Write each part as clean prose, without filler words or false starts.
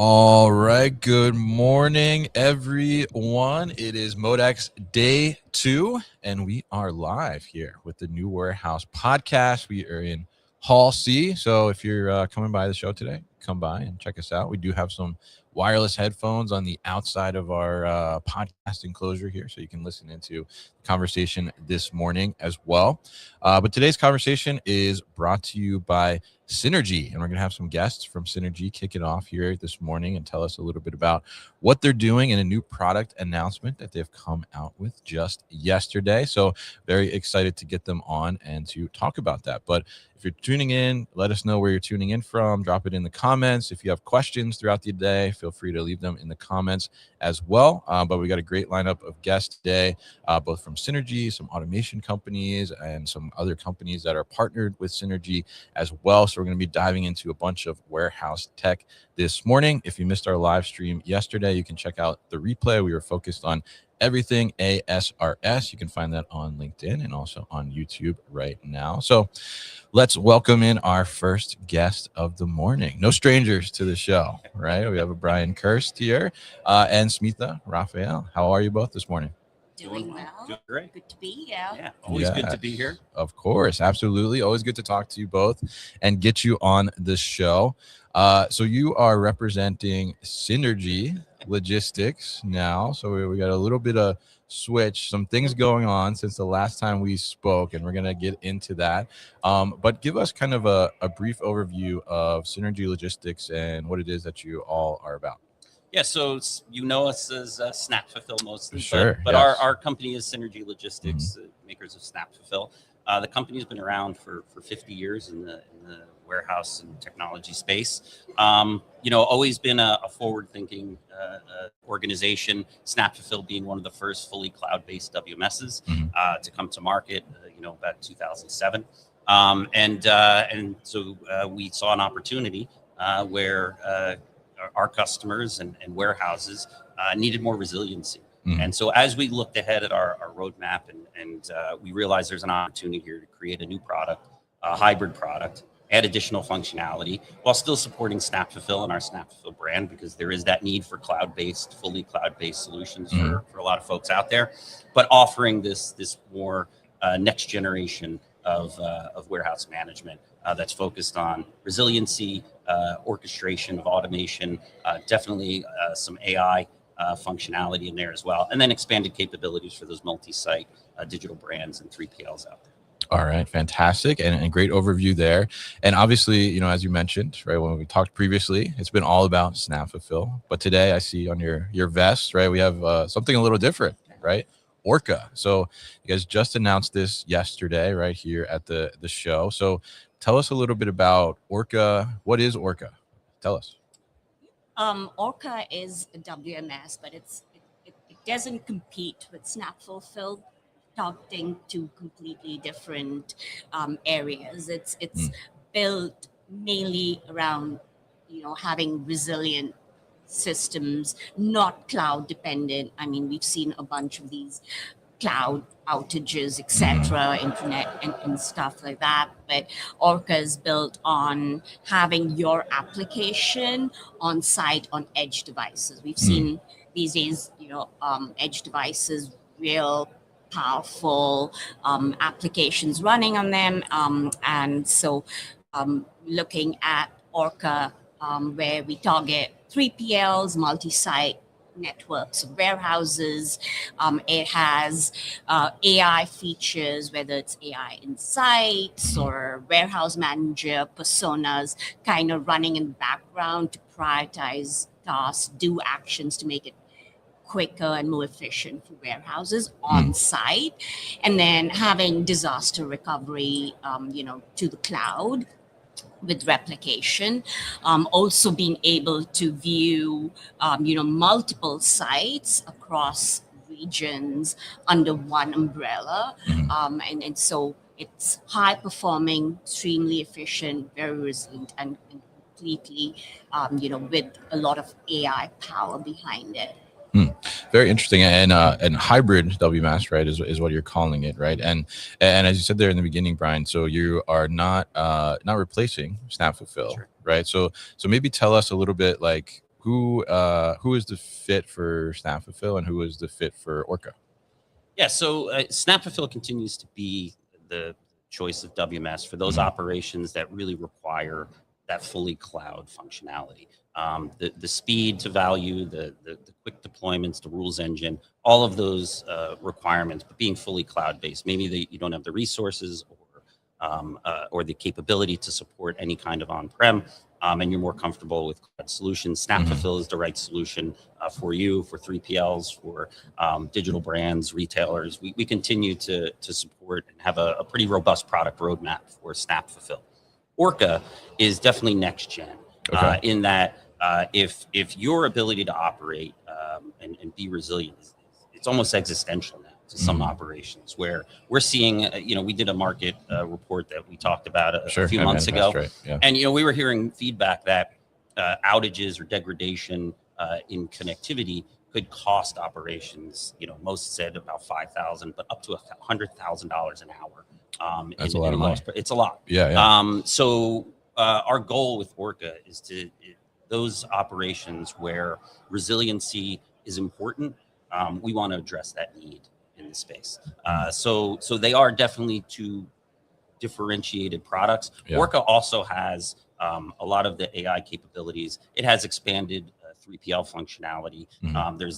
All right. Good morning, everyone. It is MODEX Day 2, and we are live here with the New Warehouse podcast. We are in Hall C. So if you're coming by the show today, come by and check us out. We do have some wireless headphones on the outside of our podcast enclosure here, so you can listen into the conversation this morning as well. But today's conversation is brought to you by Synergy, and we're going to have some guests from Synergy kick it off here this morning and tell us a little bit about what they're doing and a new product announcement that they've come out with just yesterday. So very excited to get them on and to talk about that. But if you're tuning in, let us know where you're tuning in from. Drop it in the comments. If you have questions throughout the day, feel free to leave them in the comments as well. But we got a great lineup of guests today, both from Synergy, some automation companies, and some other companies that are partnered with Synergy as well. So we're going to be diving into a bunch of warehouse tech this morning. If you missed our live stream yesterday, you can check out the replay. We were focused on everything ASRS. You can find that on LinkedIn and also on YouTube right now. So let's welcome in our first guest of the morning. No strangers to the show, right? We have a Brian Kirst here and Smitha Raphael. How are you both this morning? Doing well. Doing great. Good to be here. Yeah, always good to be here. Of course, absolutely. Always good to talk to you both and get you on the show. So you are representing Synergy Logistics now. So we got a little bit of switch, some things going on since the last time we spoke, and we're going to get into that. But give us kind of a brief overview of Synergy Logistics and what it is that you all are about. Yeah, so you know us as Snap Fulfill mostly, Sure, but yes. our company is Synergy Logistics, makers of Snap Fulfill. The company's been around for 50 years in the warehouse and technology space. Always been a forward-thinking organization. Snap Fulfill being one of the first fully cloud-based WMSs to come to market, about 2007. And so we saw an opportunity where our customers and warehouses needed more resiliency. And so as we looked ahead at our roadmap and we realized there's an opportunity here to create a new product, a hybrid product, add additional functionality while still supporting Snap Fulfill and our Snap Fulfill brand, because there is that need for fully cloud-based solutions for a lot of folks out there, but offering this more next generation of warehouse management that's focused on resiliency, orchestration of automation, definitely some AI functionality in there as well, and then expanded capabilities for those multi-site digital brands and 3PLs out there. All right, fantastic, and great overview there. And obviously, as you mentioned, right, when we talked previously, it's been all about Snap Fulfill. But today, I see on your vest, right, we have something a little different, right? Orca. So you guys just announced this yesterday, right here at the show. So tell us a little bit about Orca. What is Orca? Tell us. Orca is a WMS, but it doesn't compete with Snap Fulfill, talking to completely different areas. It's built mainly around having resilient systems, not cloud dependent. I mean, we've seen a bunch of these cloud outages, etc., internet and stuff like that. But Orca is built on having your application on site on edge devices. We've seen these days, edge devices, real powerful applications running on them. And so looking at Orca, where we target 3PLs, multi-site networks of warehouses. It has AI features, whether it's AI insights or warehouse manager personas kind of running in the background to prioritize tasks, do actions to make it quicker and more efficient for warehouses on site, and then having disaster recovery, to the cloud with replication, also being able to view, multiple sites across regions under one umbrella. And so it's high performing, extremely efficient, very resilient, and completely, with a lot of AI power behind it. Very interesting, and hybrid WMS, right, is what you're calling it, right? And as you said there in the beginning, Brian, so you are not replacing Snap Fulfill, Sure. right? So maybe tell us a little bit, like, who is the fit for Snap Fulfill and who is the fit for Orca? Yeah, so Snap Fulfill continues to be the choice of WMS for those operations that really require that fully cloud functionality. The speed to value, the quick deployments, the rules engine, all of those requirements, but being fully cloud-based. Maybe you don't have the resources or the capability to support any kind of on-prem, and you're more comfortable with cloud solutions. Snap Fulfill is the right solution for you, for 3PLs, for digital brands, retailers. We continue to support and have a pretty robust product roadmap for Snap Fulfill. Orca is definitely next gen in that if your ability to operate and be resilient, it's almost existential now to some operations where we're seeing, we did a market report that we talked about a few months ago. Right. Yeah. And, we were hearing feedback that outages or degradation in connectivity could cost operations, most said about $5,000, but up to $100,000 an hour. That's a lot of money. It's a lot. Yeah. So our goal with Orca is those operations where resiliency is important, we want to address that need in the space. So they are definitely two differentiated products. Yeah. Orca also has a lot of the AI capabilities. It has expanded 3PL functionality.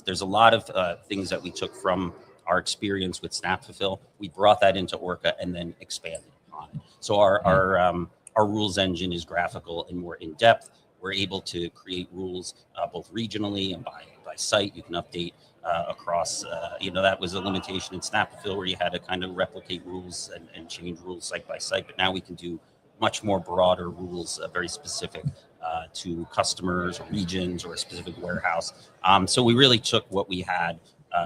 There's a lot of things that we took from our experience with Snap Fulfill. We brought that into Orca and then expanded upon it. So our rules engine is graphical and more in depth. We're able to create rules both regionally and by site. You can update across, that was a limitation in Snap Fulfill where you had to kind of replicate rules and change rules site by site. But now we can do much more broader rules, very specific to customers or regions or a specific warehouse. So we really took what we had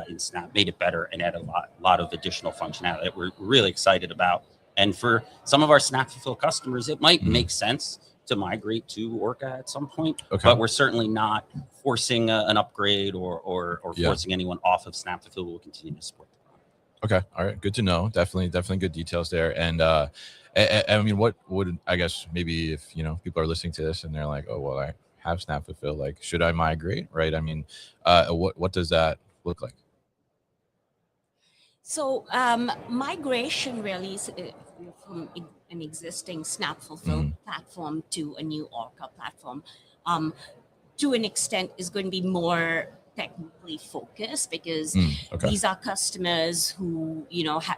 in Snap, made it better, and added a lot of additional functionality that we're really excited about. And for some of our Snap Fulfill customers, it might make sense to migrate to Orca at some point, but we're certainly not forcing an upgrade or forcing anyone off of Snap Fulfill. We'll continue to support the product. Okay. All right. Good to know. Definitely good details there. And I mean, what would, I guess, maybe if, people are listening to this and they're like, oh, well, I have Snap Fulfill, like, should I migrate? Right. I mean, what does that look like? So migration really is from an existing Snap Fulfill platform to a new Orca platform, to an extent, is going to be more technically focused because these are customers who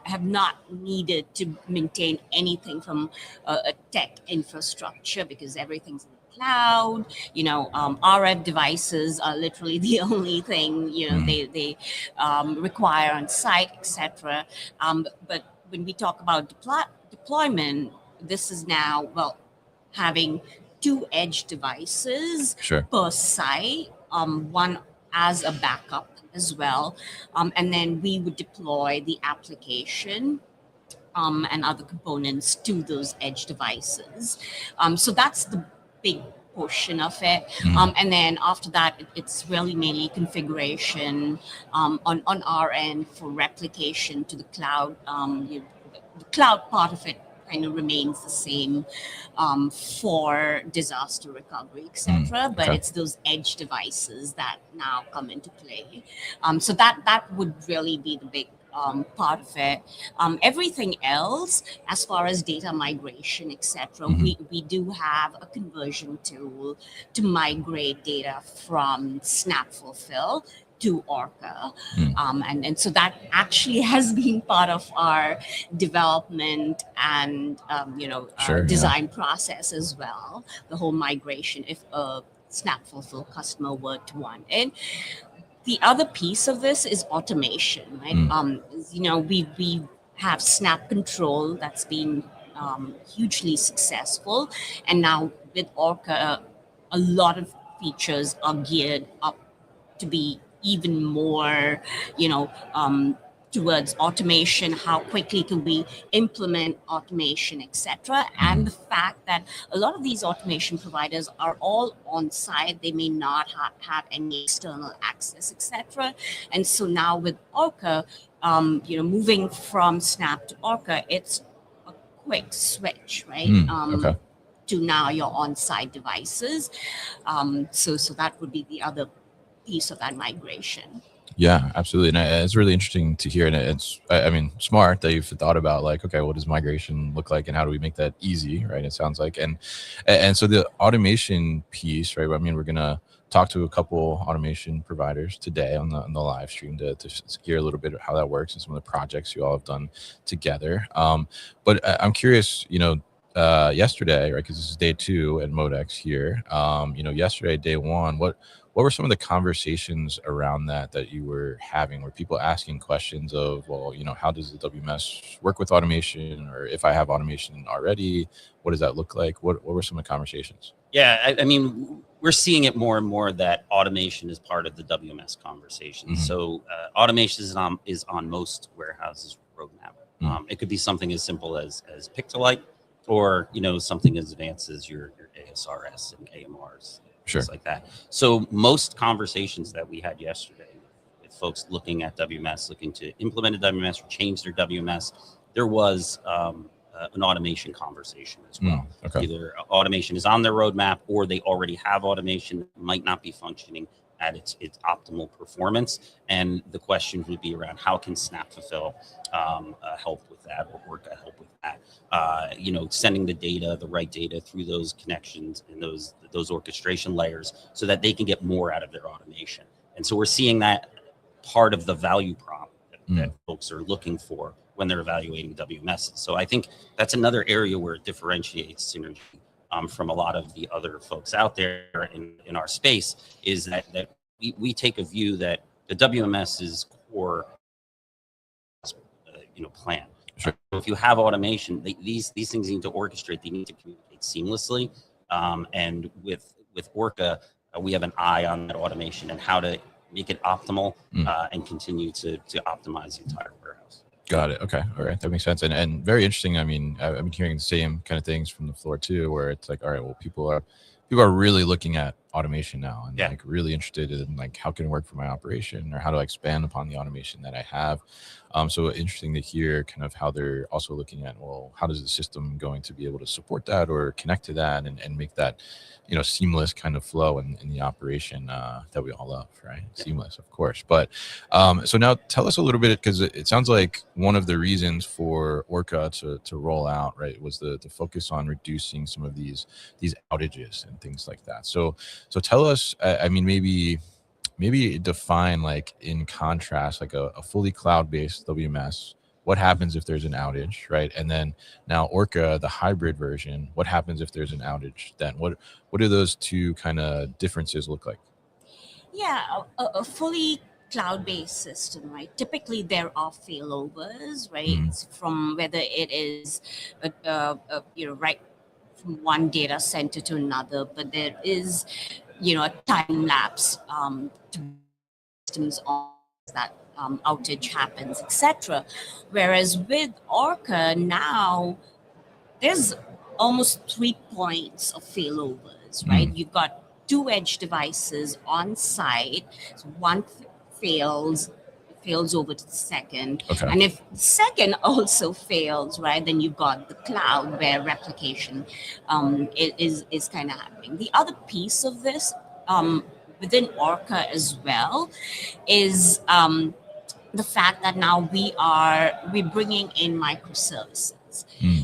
have not needed to maintain anything from a tech infrastructure because everything's in the cloud. RF devices are literally the only thing they require on site, etc. But when we talk about deployment, this is now having 2 edge devices per site, one as a backup as well, and then we would deploy the application and other components to those edge devices. So that's the big portion of it. And then after that, it's really mainly configuration on our end for replication to the cloud. The cloud part of it kind of remains the same for disaster recovery, etc. But it's those edge devices that now come into play. So that would really be the big part of it. Everything else, as far as data migration, etc., we do have a conversion tool to migrate data from Snap Fulfill to Orca. And so that actually has been part of our development and design process as well, the whole migration if a Snap Fulfill customer were to want it. The other piece of this is automation, right? We have Snap Control that's been hugely successful, and now with Orca, a lot of features are geared up to be even more, towards automation. How quickly can we implement automation, etc. And the fact that a lot of these automation providers are all on site, they may not have any external access, etc. And so now with Orca, moving from Snap to Orca, it's a quick switch, right? to now your on-site devices. So that would be the other piece of that migration. Yeah, absolutely. And it's really interesting to hear. And it's, I mean, smart that you've thought about like, okay, what does migration look like and how do we make that easy? Right. It sounds like, and so the automation piece, right. I mean, we're going to talk to a couple automation providers today on the live stream to hear a little bit of how that works and some of the projects you all have done together. But I'm curious, yesterday, right, because this is day 2 at MODEX here. Yesterday, day 1, what were some of the conversations around that you were having? Were people asking questions of, well, how does the WMS work with automation? Or if I have automation already, what does that look like? What were some of the conversations? Yeah, I mean, we're seeing it more and more that automation is part of the WMS conversation. Mhm. So automation is on most warehouses' roadmap. It could be something as simple as pick-to-light, or something as advanced as your ASRS and AMRs, Sure. things like that. So most conversations that we had yesterday with folks looking at WMS, looking to implement a WMS or change their WMS, there was an automation conversation as well. Okay. Either automation is on their roadmap or they already have automation that might not be functioning at its optimal performance. And the question would be around how can Snap Fulfill help with that, or Orca help with that? Sending the right data through those connections and those orchestration layers so that they can get more out of their automation. And so we're seeing that part of the value prop that folks are looking for when they're evaluating WMSs. So I think that's another area where it differentiates Synergy from a lot of the other folks out there in our space, is that we take a view that the WMS is core plan. Sure. So if you have automation, these things need to orchestrate. They need to communicate seamlessly. And with Orca, we have an eye on that automation and how to make it optimal and continue to optimize the entire warehouse. Got it. Okay. All right. That makes sense. And very interesting. I mean, I've been hearing the same kind of things from the floor too, where it's like, all right, well, people are really looking at automation now and like really interested in like, how can it work for my operation, or how do I expand upon the automation that I have? So interesting to hear kind of how they're also looking at, well, how does the system going to be able to support that or connect to that and make that, seamless kind of flow in the operation that we all love, right? Seamless, of course. But so now tell us a little bit, because it sounds like one of the reasons for Orca to roll out, right, was the focus on reducing some of these outages and things like that. So tell us, I mean, maybe define, like, in contrast, like a fully cloud-based WMS, what happens if there's an outage, right? And then now Orca, the hybrid version, what happens if there's an outage then? What do those two kind of differences look like? Yeah, a fully cloud-based system, right? Typically, there are failovers, right? From whether it is, right from one data center to another, but there is, a time lapse to systems on that outage happens, etc. Whereas with Orca now, there's almost 3 points of failovers, right? You've got 2 edge devices on site. So one fails over to the second. Okay. And if the second also fails, right, then you've got the cloud where replication is kind of happening. The other piece of this within Orca as well is the fact that now we're bringing in microservices.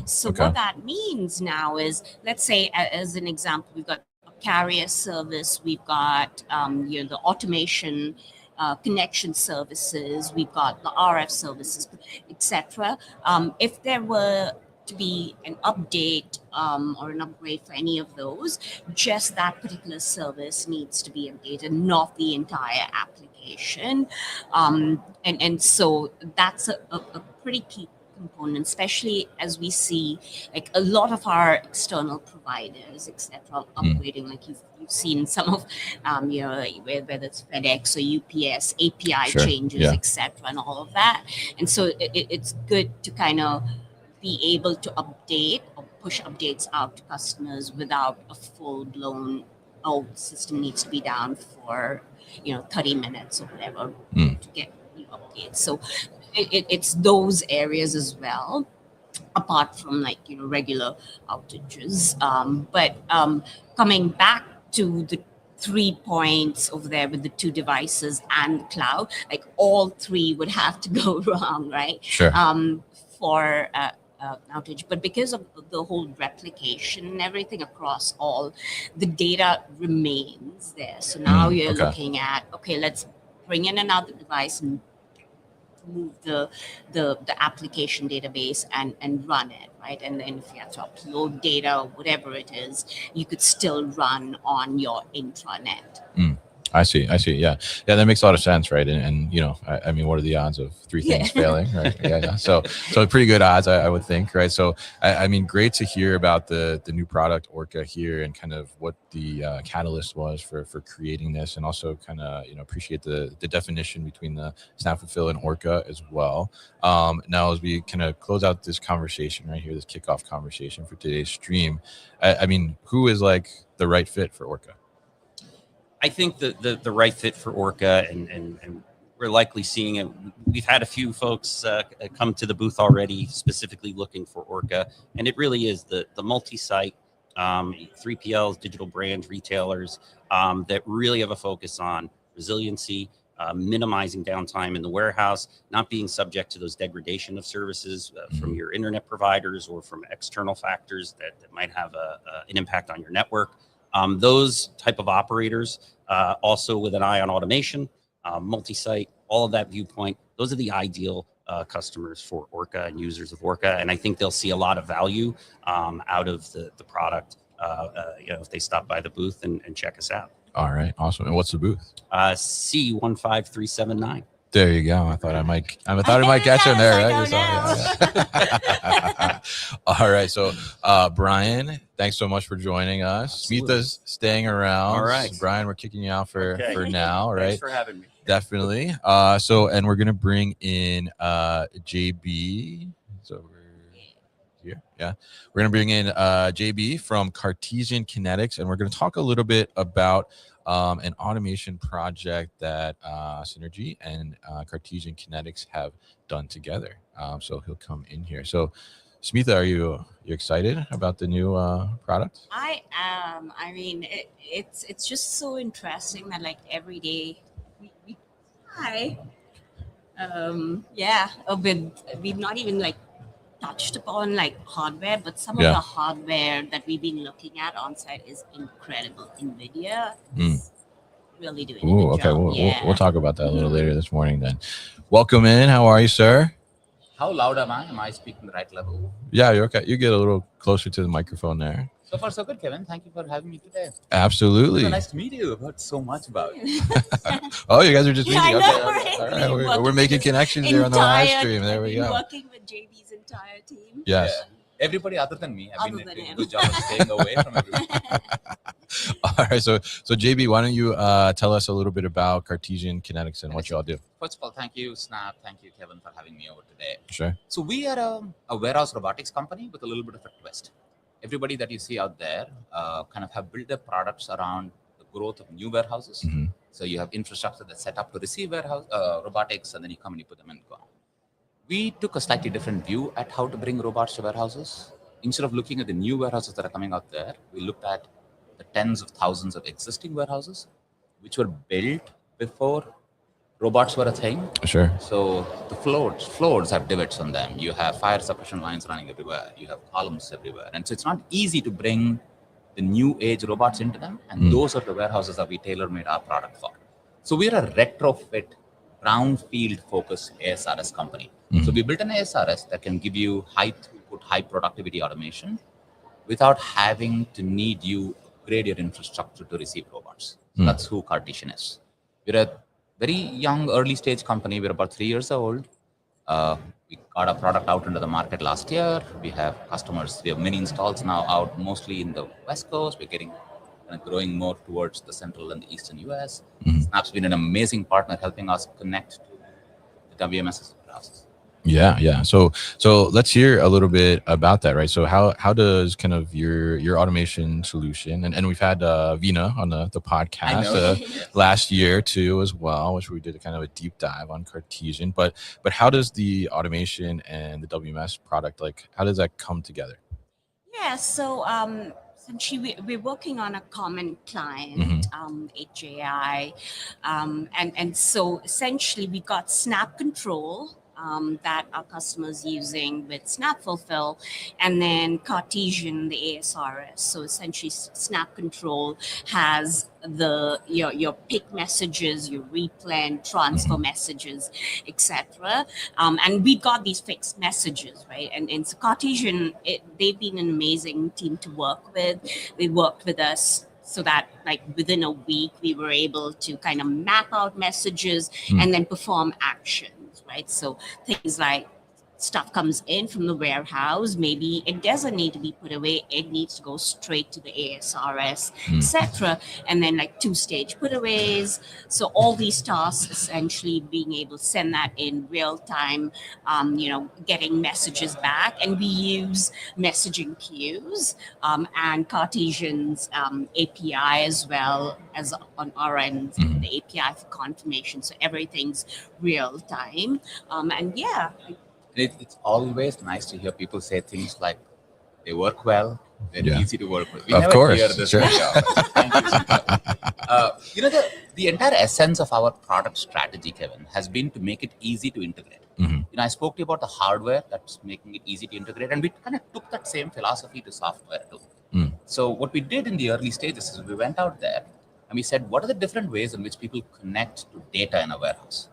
So what that means now is, let's say, as an example, we've got a carrier service, we've got the automation connection services, we've got the RF services, etc. If there were to be an update or an upgrade for any of those, just that particular service needs to be updated, not the entire application. And so that's a pretty key component, especially as we see like a lot of our external providers, etc., upgrading. Like you've seen some of, whether it's FedEx or UPS, API changes, etc., and all of that. And so it's good to kind of be able to update or push updates out to customers without a full-blown, the system needs to be down for 30 minutes or whatever to get new updates. So it's those areas as well. apart from like regular outages. But coming back to the 3 points over there with the 2 devices and the cloud, like all 3 would have to go wrong, right? Sure. For outage. But because of the whole replication and everything across all, the data remains there. So now you're okay. looking at, okay, let's bring in another device and move the application database and run it, right? And then if you have to upload data or whatever it is, you could still run on your intranet. I see. Yeah, that makes a lot of sense, right? And I mean, what are the odds of 3 things failing, right? Yeah. So pretty good odds, I would think, right? So I mean, great to hear about the new product Orca here and kind of what the catalyst was for creating this, and also kind of appreciate the definition between the Snap Fulfill and Orca as well. Now, as we kind of close out this conversation right here, this kickoff conversation for today's stream, I mean, who is like the right fit for Orca? I think the right fit for Orca, and we're likely seeing it. We've had a few folks come to the booth already, specifically looking for Orca, and it really is the multi-site 3PLs, digital brand retailers that really have a focus on resiliency, minimizing downtime in the warehouse, not being subject to those degradation of services from your internet providers or from external factors that might have an impact on your network. Those type of operators, also with an eye on automation, multi-site, all of that viewpoint, those are the ideal customers for Orca and users of Orca. And I think they'll see a lot of value out of the product, if they stop by the booth and check us out. All right. Awesome. And what's the booth? C15379. There you go. I thought I might catch him there, right? Yeah. All right. So, Brian, thanks so much for joining us. Smita's staying around. All right. Brian, we're kicking you out for now, right? Thanks for having me. Definitely. And we're going to bring in JB. So here. Yeah. We're going to bring in JB from Cartesian Kinetics, and we're going to talk a little bit about an automation project that Synergy and Cartesian Kinetics have done together. So he'll come in here. So Smita, are you excited about the new product? I am. I mean, it's just so interesting that like every day we try. We've not even like touched upon like hardware, but some of the hardware that we've been looking at on site is incredible. NVIDIA is really doing a good job. We'll talk about that a little later this morning then. Welcome in. How are you, sir? How loud am I? Am I speaking the right level? Yeah, you're okay. You get a little closer to the microphone there. So far, so good, Kevin. Thank you for having me today. Absolutely. So nice to meet you. I've heard so much about you. Oh, you guys are just meeting. I know, okay. right? All right. We're making connections here on the live stream. There we go. Working with JB's entire team. Yes. Yeah. Everybody other than me. I've been Other than doing a him. good job of staying away from everybody. All right. So JB, why don't you tell us a little bit about Cartesian Kinetics and what you all do? First of all, thank you, Snap. Thank you, Kevin, for having me over today. Sure. So we are a warehouse robotics company with a little bit of a twist. Everybody that you see out there kind of have built their products around the growth of new warehouses. Mm-hmm. So you have infrastructure that's set up to receive warehouse robotics, and then you come and you put them in and go. We took a slightly different view at how to bring robots to warehouses. Instead of looking at the new warehouses that are coming out there, we looked at the tens of thousands of existing warehouses, which were built before robots were a thing. Sure. So the floors have divots on them. You have fire suppression lines running everywhere. You have columns everywhere. And so it's not easy to bring the new age robots into them. And those are the warehouses that we tailor-made our product for. So we're a retrofit, brownfield focused ASRS company. So we built an ASRS that can give you high throughput, high productivity automation without having to need you upgrade your infrastructure to receive robots. So that's who Cartesian is. We're a very young, early stage company. We're about 3 years old. We got our product out into the market last year. We have customers. We have many installs now out, mostly in the West Coast. We're getting growing more towards the central and the eastern US. Snap's been an amazing partner helping us connect to the WMS warehouses. Yeah. So let's hear a little bit about that, right? So how does kind of your automation solution, and we've had Vina on the I podcast know. Yes. last year too as well, which we did a kind of a deep dive on Cartesian. But how does the automation and the WMS product, like, how does that come together? Yeah, so essentially we're working on a common client, HAI, and so essentially we got Snap Control that our customers using with Snap Fulfill, and then Cartesian, the ASRS. So essentially, Snap Control has your pick messages, your replan, transfer messages, etc. And we got these fixed messages, right? And so Cartesian, they've been an amazing team to work with. They worked with us so that like within a week we were able to kind of map out messages and then perform actions, right? So things like stuff comes in from the warehouse, maybe it doesn't need to be put away, it needs to go straight to the ASRS, etc. And then like two-stage putaways. So all these tasks essentially being able to send that in real time, getting messages back. And we use messaging queues and Cartesian's API as well as on our end, the API for confirmation. So everything's real time. And yeah, It's always nice to hear people say things like they work well, they're Yeah. easy to work with. We Of never course, hear this sure. very often. Thank you, Sita. The entire essence of our product strategy, Kevin, has been to make it easy to integrate. I spoke to you about the hardware that's making it easy to integrate, and we kind of took that same philosophy to software too. So what we did in the early stages is we went out there and we said, what are the different ways in which people connect to data in a warehouse?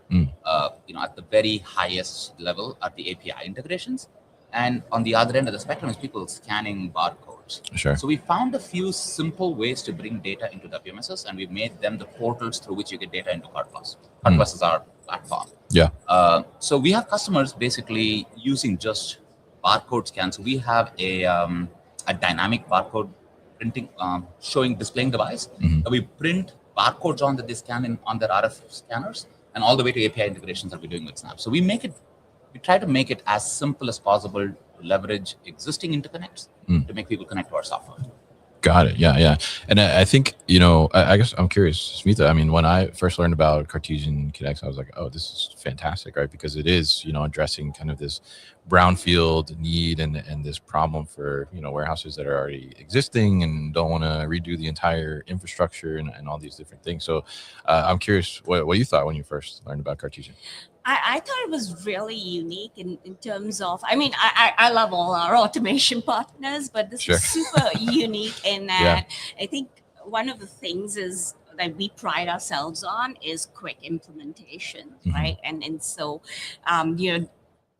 At the very highest level are the API integrations. And on the other end of the spectrum is people scanning barcodes. Sure. So we found a few simple ways to bring data into WMSs, and we made them the portals through which you get data into CartPlus. CartPlus is our platform. Yeah. So we have customers basically using just barcode scans. We have a dynamic barcode printing, displaying device. We print barcodes on that they scan on their RF scanners, and all the way to API integrations that we're doing with Snap. So we try to make it as simple as possible to leverage existing interconnects to make people connect to our software. Got it. Yeah. And I think, I guess I'm curious, Smita. I mean, when I first learned about Cartesian Connects, I was like, oh, this is fantastic, right? Because it is, addressing kind of this brownfield need and this problem for, warehouses that are already existing and don't want to redo the entire infrastructure and all these different things. So I'm curious what you thought when you first learned about Cartesian. I thought it was really unique in terms of, I mean, I love all our automation partners, but this is super unique in that I think one of the things is that we pride ourselves on is quick implementation, right? And so,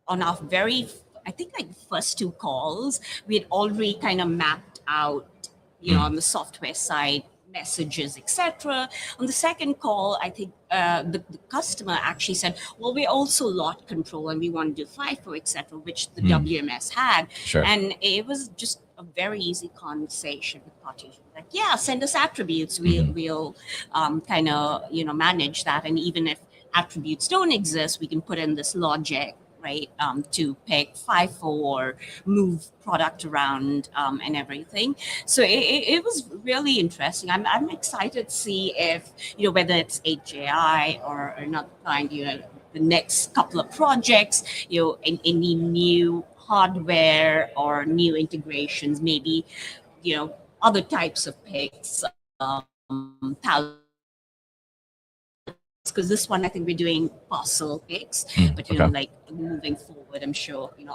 on our I think like first two calls, we had already kind of mapped out, on the software side, messages, etc. On the second call, I think the customer actually said, well, we also lot control and we want to do FIFO, etc., which the WMS had. Sure. And it was just a very easy conversation with Cartesian. Like, yeah, send us attributes. We'll kind of, manage that. And even if attributes don't exist, we can put in this logic, right, to pick FIFO or move product around and everything. So it was really interesting. I'm excited to see if, whether it's HAI or another kind, the next couple of projects, any new hardware or new integrations, maybe, other types of picks, because this one I think we're doing parcel picks, but like moving forward, I'm sure it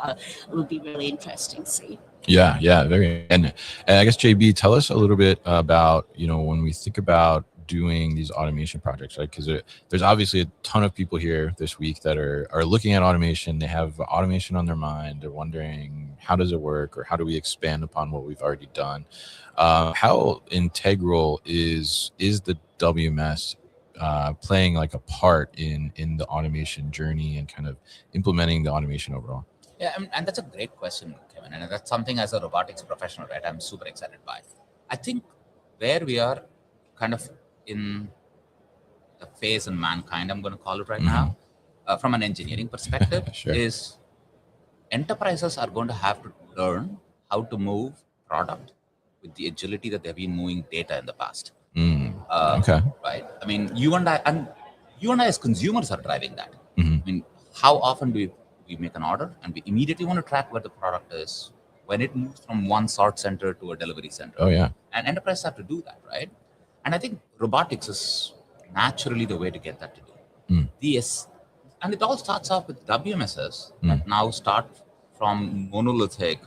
will be really interesting to see. Yeah, very. And I guess JB, tell us a little bit about when we think about doing these automation projects, right? Because there's obviously a ton of people here this week that are looking at automation. They have automation on their mind. They're wondering, how does it work, or how do we expand upon what we've already done? How integral is the WMS playing like a part in the automation journey and kind of implementing the automation overall? Yeah, and that's a great question, Kevin. And that's something as a robotics professional, right, I'm super excited by. I think where we are kind of in the phase in mankind, I'm going to call it right now, from an engineering perspective, Sure. is enterprises are going to have to learn how to move product with the agility that they've been moving data in the past. Okay. Right? I mean, you and I as consumers are driving that. Mhm. I mean, how often do we make an order and we immediately want to track where the product is when it moves from one sort center to a delivery center? Oh yeah. And enterprises have to do that, right? And I think robotics is naturally the way to get that to do. And it all starts off with WMSs that now start from monolithic,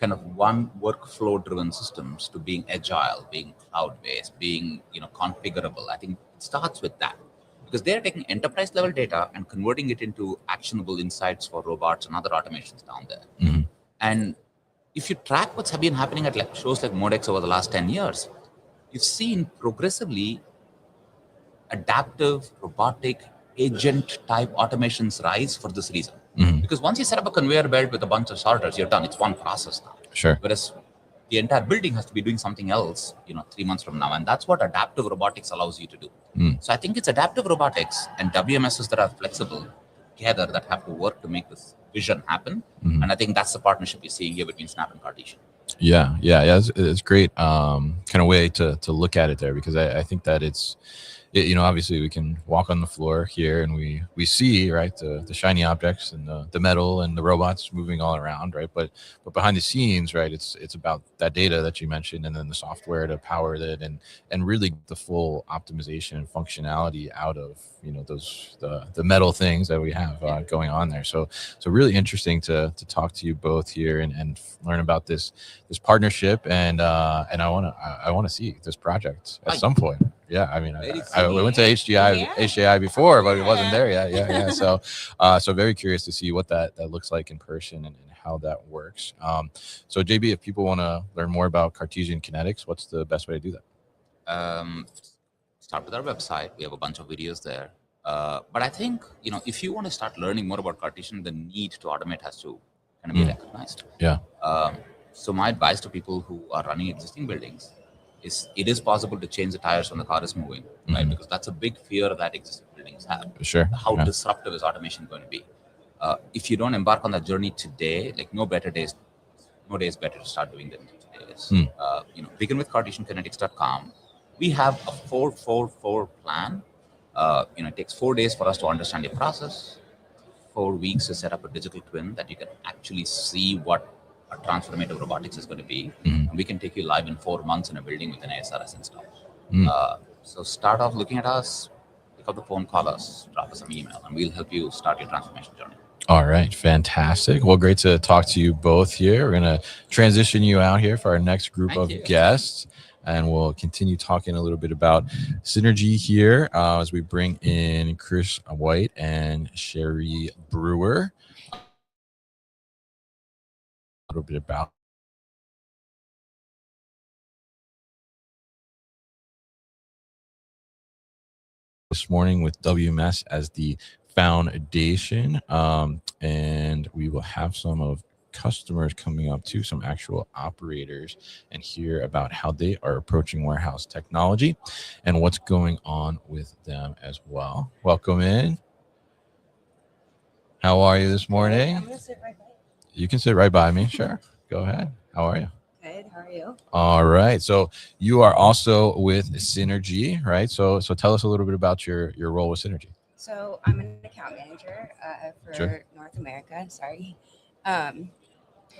kind of one workflow-driven systems to being agile, being cloud-based, being configurable. I think it starts with that because they're taking enterprise-level data and converting it into actionable insights for robots and other automations down there. And if you track what's been happening at shows like MODEX over the last 10 years, you've seen progressively adaptive robotic agent type automations rise for this reason. Because once you set up a conveyor belt with a bunch of sorters, you're done. It's one process now. Sure. Whereas the entire building has to be doing something else, 3 months from now. And that's what adaptive robotics allows you to do. So I think it's adaptive robotics and WMSs that are flexible together that have to work to make this vision happen. And I think that's the partnership you're seeing here between Snap and Cartesian. Yeah. It's great kind of way to look at it there, because I think that it's, obviously we can walk on the floor here and we see, right, the shiny objects and the metal and the robots moving all around, right? But behind the scenes, right, it's about that data that you mentioned, and then the software to power it and really the full optimization and functionality out of the metal things that we have going on there. So really interesting to talk to you both here and learn about this partnership, and I want to see this project at some point. Yeah, I mean, I went to HDI before, but it wasn't there yet. Yeah. So very curious to see what that looks like in person and how that works. So JB, if people want to learn more about Cartesian Kinetics, what's the best way to do that? Start with our website. We have a bunch of videos there. But I think, if you want to start learning more about Cartesian, the need to automate has to kind of be recognized. Yeah. So my advice to people who are running existing buildings is it is possible to change the tires when the car is moving, right? Because that's a big fear that existing buildings have. Sure. How disruptive is automation going to be? If you don't embark on that journey today, like no day is better to start doing that today. Begin with CartesianKinetics.com. We have a 4-4-4 plan. It takes 4 days for us to understand your process, 4 weeks to set up a digital twin that you can actually see what a transformative robotics is going to be. And we can take you live in 4 months in a building with an ASRS install. So start off looking at us, pick up the phone, call us, drop us an email, and we'll help you start your transformation journey. All right. Fantastic. Well, great to talk to you both here. We're going to transition you out here for our next group of guests. And we'll continue talking a little bit about synergy here as we bring in Chris White and Sherry Brewer. A little bit about this morning with WMS as the foundation. And we will have some of customers coming up too, some actual operators, and hear about how they are approaching warehouse technology and what's going on with them as well. Welcome in. How are you this morning? I'm gonna sit right by you. You can sit right by me. Sure. Go ahead. How are you? Good. How are you? All right. So you are also with Synergy, right? So tell us a little bit about your role with Synergy. So I'm an account manager for Sure. North America. Sorry.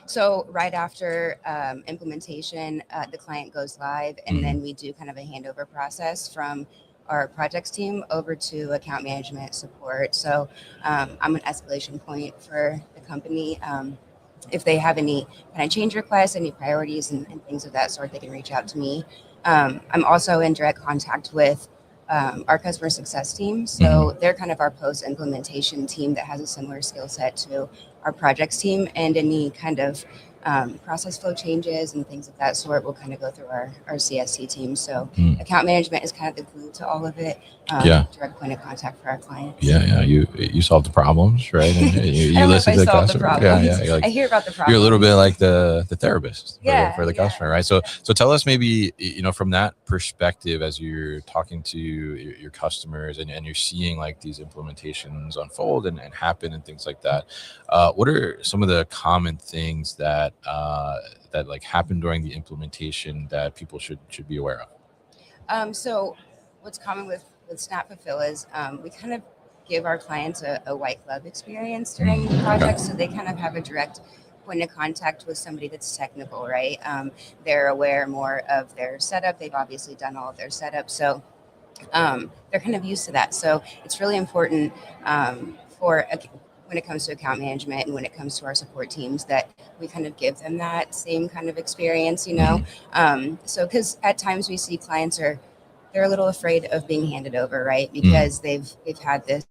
So right after implementation, the client goes live, and then we do kind of a handover process from our projects team over to account management support. So I'm an escalation point for the company. If they have any kind of change requests, any priorities and things of that sort, they can reach out to me. I'm also in direct contact with our customer success team. So they're kind of our post-implementation team that has a similar skill set to our projects team, and any kind of process flow changes and things of that sort will kind of go through our CST team. So account management is kind of the glue to all of it. Direct point of contact for our clients. You solve the problems, right? And you listen to the customer. I hear about the problems. You're a little bit like the therapist for the customer, right? So tell us maybe, from that perspective, as you're talking to your customers and you're seeing like these implementations unfold and happen and things like that, what are some of the common things that that like happen during the implementation that people should be aware of? So what's common with Snap Fulfill is we kind of give our clients a white glove experience during the project, so they kind of have a direct point of contact with somebody that's technical, right? They're aware more of their setup. They've obviously done all of their setup, so they're kind of used to that. So it's really important when it comes to account management and when it comes to our support teams that we kind of give them that same kind of experience, you know. So because at times we see clients they're a little afraid of being handed over, right? Because they've had this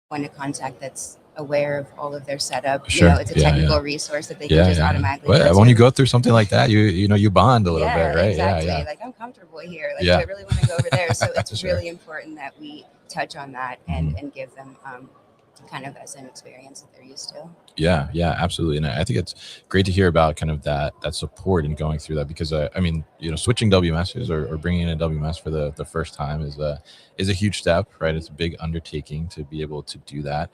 point of contact that's aware of all of their setup. Sure. You know, it's a technical resource that they can just automatically. Well, when you go through something like that, you bond a little bit, right? Exactly. Yeah. Like, I'm comfortable here. Like, do I really want to go over there? So it's really important that we touch on that and give them kind of that same experience that they're used to. Yeah, absolutely. And I think it's great to hear about kind of that support and going through that, because I mean, switching WMSs or bringing in a WMS for the first time is a huge step, right? It's a big undertaking to be able to do that.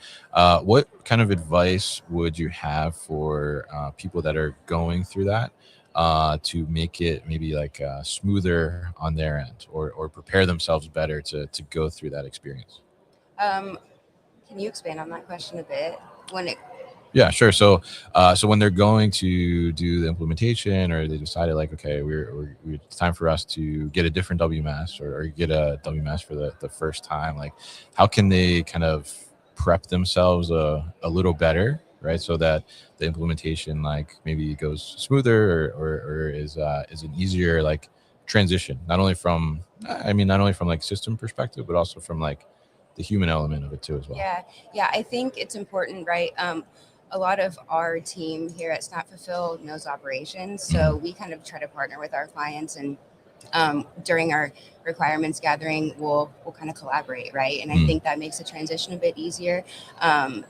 What kind of advice would you have for people that are going through that to make it maybe like smoother on their end, or prepare themselves better to go through that experience? Can you expand on that question a bit? Yeah, sure. So when they're going to do the implementation, or they decided like, okay, it's time for us to get a different WMS or get a WMS for the first time, like how can they kind of prep themselves a little better, right? So that the implementation like maybe goes smoother or is an easier like transition, not only from like system perspective, but also from like the human element of it too as well. Yeah. I think it's important, right? A lot of our team here at Snap Fulfill knows operations, so we kind of try to partner with our clients, and during our requirements gathering, we'll kind of collaborate, right? And I think that makes the transition a bit easier.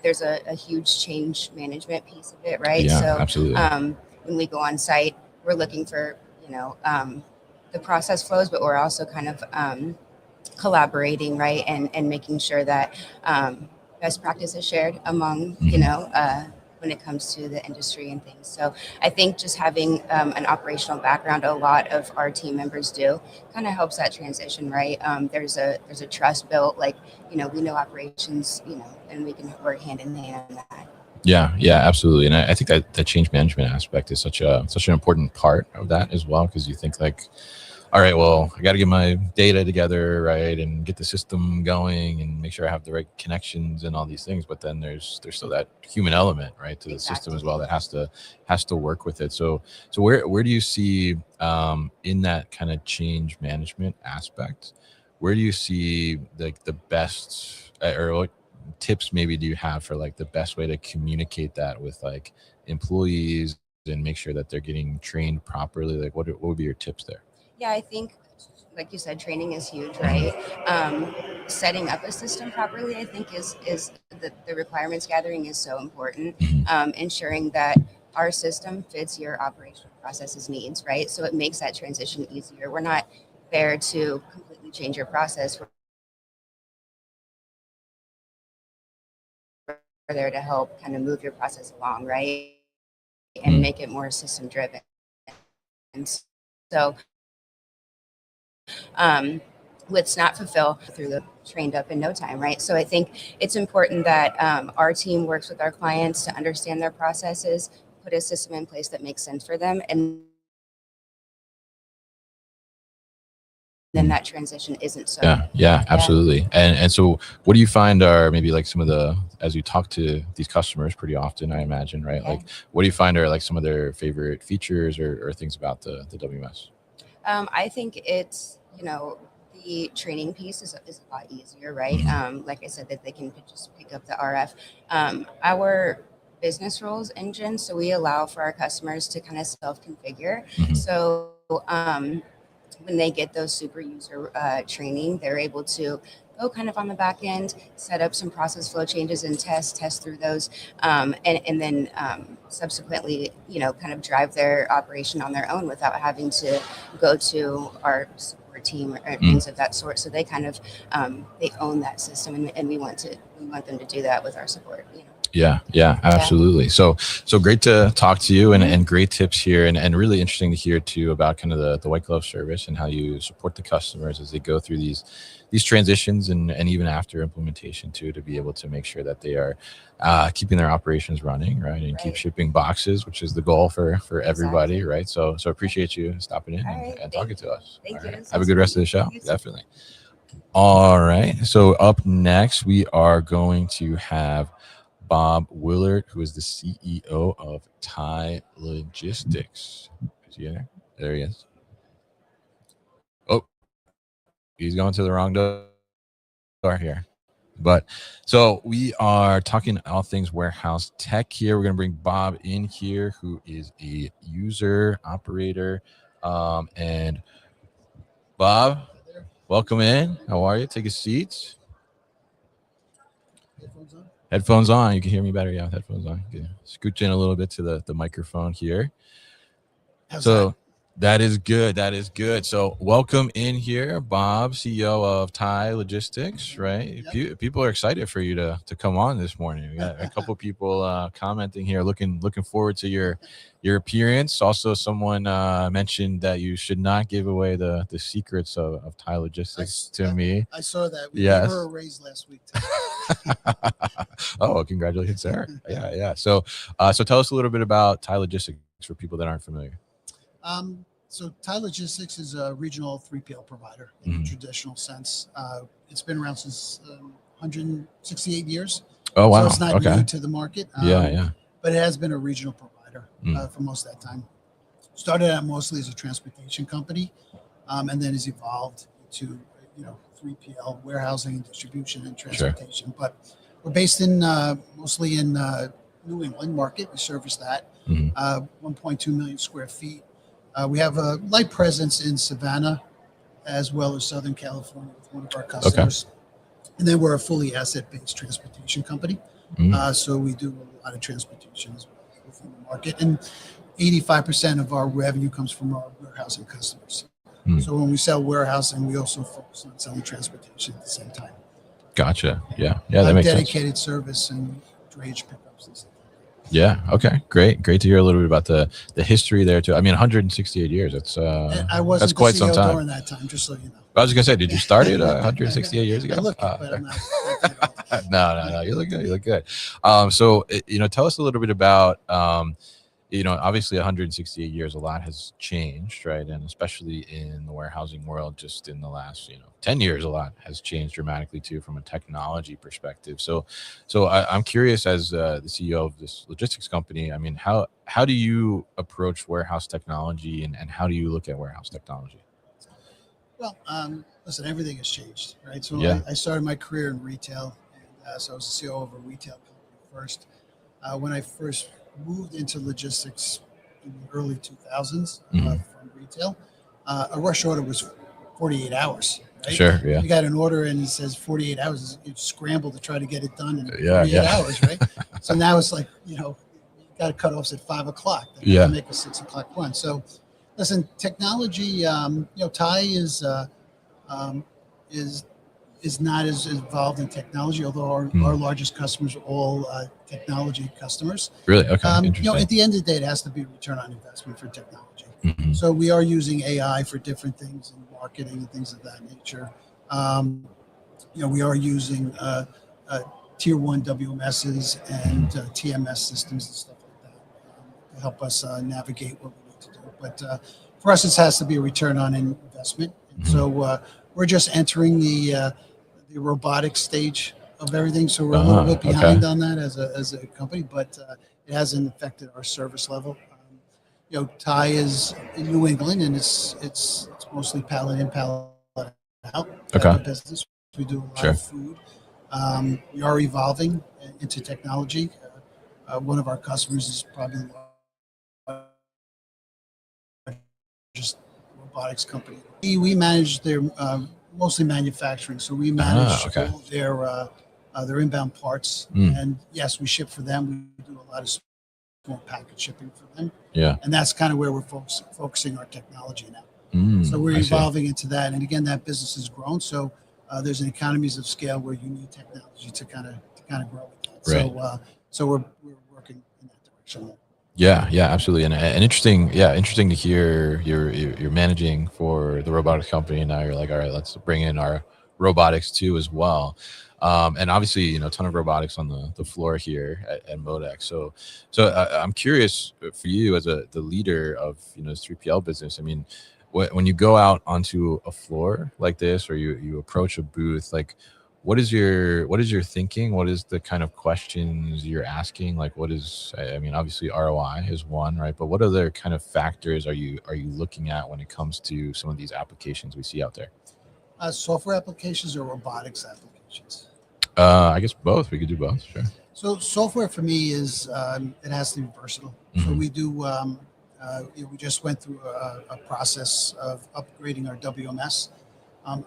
There's a huge change management piece of it, right? Yeah, so absolutely. When we go on site, we're looking for the process flows, but we're also kind of collaborating, right, and making sure that best practice is shared among when it comes to the industry and things. So I think just having an operational background, a lot of our team members do, kind of helps that transition, right? There's a trust built, like we know operations, and we can work hand in hand on that. Yeah, absolutely. And I think that the change management aspect is such an important part of that as well, because you think like, all right, well, I got to get my data together, right, and get the system going and make sure I have the right connections and all these things. But then there's still that human element, right, to the system as well that has to work with it. So where do you see in that kind of change management aspect, where do you see like the best or what tips maybe do you have for like the best way to communicate that with like employees and make sure that they're getting trained properly? Like what would be your tips there? Yeah, I think, like you said, training is huge, right? Setting up a system properly, I think, is the requirements gathering is so important. Ensuring that our system fits your operational processes needs, right? So it makes that transition easier. We're not there to completely change your process. We're there to help kind of move your process along, right? And make it more system driven. And so with Snap Fulfill, through the trained up in no time, right? So I think it's important that our team works with our clients to understand their processes, put a system in place that makes sense for them, and then that transition isn't so. Yeah, absolutely. And so what do you find are maybe like some of the, as you talk to these customers pretty often, I imagine, right? Like what do you find are like some of their favorite features or things about the WMS? I think it's, the training piece is a lot easier, right? Like I said, that they can just pick up the RF. Our business rules engine, so we allow for our customers to kind of self-configure. So when they get those super user training, they're able to go kind of on the back end, set up some process flow changes and test through those, and then subsequently, kind of drive their operation on their own without having to go to our support team or things of that sort. So they kind of they own that system, and we want them to do that with our support. Yeah, absolutely. So great to talk to you, and great tips here, and really interesting to hear too about kind of the white glove service and how you support the customers as they go through these transitions and even after implementation too, to be able to make sure that they are keeping their operations running, right, and keep shipping boxes, which is the goal for everybody, right? So appreciate you stopping in and talking to us. Thank you. Have a good rest of the show. Definitely. All right. So up next, we are going to have Bob Willard, who is the CEO of Thai Logistics. Is he in there? There he is. Oh, he's going to the wrong door here. But so we are talking all things warehouse tech here. We're going to bring Bob in here, who is a user operator. And Bob, welcome in. How are you? Take a seat. Headphones on. You can hear me better. Yeah, with headphones on. You can scooch in a little bit to the microphone here. That is good. That is good. So welcome in here, Bob, CEO of Thai Logistics, right? Yep. People are excited for you to come on this morning. We got a couple people commenting here, looking forward to your appearance. Also, someone mentioned that you should not give away the secrets of Thai Logistics to me. I saw that. We gave her a raise last week. Oh, congratulations, sir. Yeah. So tell us a little bit about Thai Logistics for people that aren't familiar. So Thai Logistics is a regional 3PL provider in the traditional sense. It's been around since 168 years. Oh, wow. So it's not new to the market. But it has been a regional provider for most of that time. Started out mostly as a transportation company, and then has evolved to 3PL, warehousing and distribution and transportation. Sure. But we're based in mostly in New England market. We service that 1.2 million square feet. We have a light presence in Savannah as well as Southern California with one of our customers. Okay. And then we're a fully asset-based transportation company. So we do a lot of transportation as well within the market. And 85% of our revenue comes from our warehousing customers. So when we sell warehousing, we also focus on selling transportation at the same time. Gotcha. Yeah, that makes sense. Dedicated service and drayage pickups and stuff. Yeah. Okay. Great to hear a little bit about the history there too. I mean, 168 years. That's I wasn't that's quite the some CEO time during that time. Just so you know. I was gonna say, did you start it 168 years ago? I look, but I'm not. No. You look good. You look good. So tell us a little bit about obviously 168 years, a lot has changed, right? And especially in the warehousing world, just in the last 10 years, a lot has changed dramatically too from a technology perspective. So I'm curious, as the CEO of this logistics company, I mean, how do you approach warehouse technology, and how do you look at warehouse technology? Well, listen, everything has changed, right? So I started my career in retail, and so I was the CEO of a retail company first. When I first moved into logistics in the early 2000s from retail, a rush order was 48 hours. Right? Sure, yeah. You got an order and it says 48 hours. You scramble to try to get it done in 48 hours, right? So now it's like, you got to cut offs at 5 o'clock. To make a 6 o'clock run. So listen, technology, Thai is not as involved in technology, although our largest customers are all technology customers. Really? Okay. Interesting. At the end of the day, it has to be a return on investment for technology. So we are using AI for different things in marketing and things of that nature. We are using tier 1 WMSs and TMS systems and stuff like that to help us navigate what we need to do. But for us, it has to be a return on investment. And so we're just entering the robotics stage of everything, so we're a little bit behind on that as a company, but it hasn't affected our service level. Thai is in New England, and it's mostly pallet in, pallet out business. We do a lot of food. We are evolving into technology. One of our customers is probably just robotics company. We manage their mostly manufacturing, so we manage all their inbound parts. And yes, we ship for them. We do a lot of small package shipping for them. Yeah, and that's kind of where we're focusing our technology now. So we're evolving into that, and again, that business has grown. So there's an economies of scale where you need technology to kind of grow with that. Right. So we're working in that direction. Yeah, absolutely, and interesting. Yeah, interesting to hear you're managing for the robotics company, and now you're like, all right, let's bring in our robotics too as well. And obviously, a ton of robotics on the floor here at MODEX. So I'm curious for you as the leader of this 3PL business. I mean, when you go out onto a floor like this, or you approach a booth, like, what is your thinking? What is the kind of questions you're asking? Like, I mean, obviously ROI is one, right? But what other kind of factors are you looking at when it comes to some of these applications we see out there? Software applications or robotics applications? I guess both. We could do both. Sure. So software for me is it has to be versatile. So we do. We just went through a process of upgrading our WMS.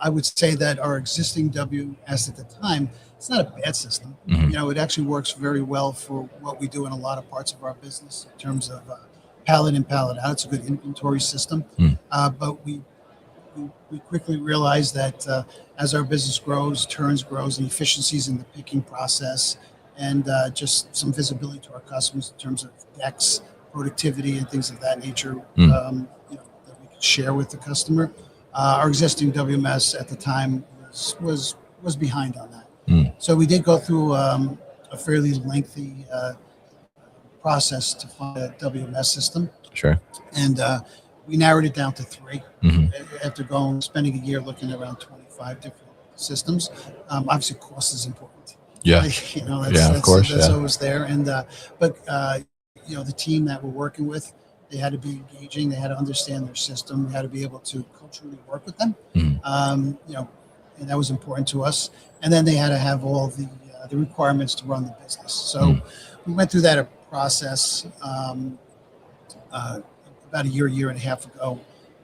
I would say that our existing WMS at the time, it's not a bad system. It actually works very well for what we do in a lot of parts of our business in terms of pallet in, pallet out. It's a good inventory system. But we quickly realized that as our business grows, turns grows, and efficiencies in the picking process, and just some visibility to our customers in terms of decks, productivity, and things of that nature, that we could share with the customer. Our existing WMS at the time was behind on that. So we did go through a fairly lengthy process to find a WMS system. Sure. And we narrowed it down to 3 after spending a year looking at around 25 different systems. Obviously, cost is important. Yeah. Of course. That's always there. And but the team that we're working with, they had to be engaging. They had to understand their system. We had to be able to culturally work with them. And that was important to us. And then they had to have all the requirements to run the business. So we went through that process about a year and a half ago.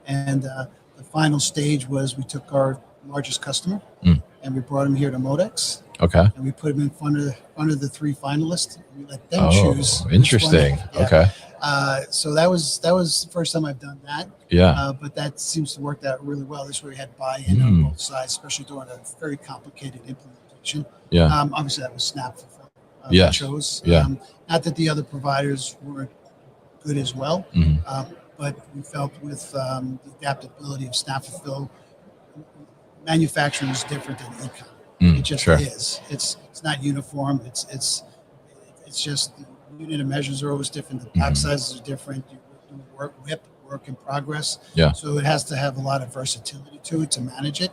And the final stage was we took our largest customer and we brought him here to MODEX. Okay. And we put him in front of the 3 finalists. And we let them choose. Interesting. Okay. So that was the first time I've done that. Yeah. But that seems to work out really well. This way we had buy-in on both sides, especially during a very complicated implementation. Yeah. Obviously that was Snap Fulfill. Yeah. Chose. Yeah. Not that the other providers weren't good as well, but we felt with the adaptability of Snap Fulfill, manufacturing is different than e-com. It just is. It's not uniform. It's just the unit of measures are always different. The pack sizes are different. You do work in progress. Yeah. So it has to have a lot of versatility to it to manage it,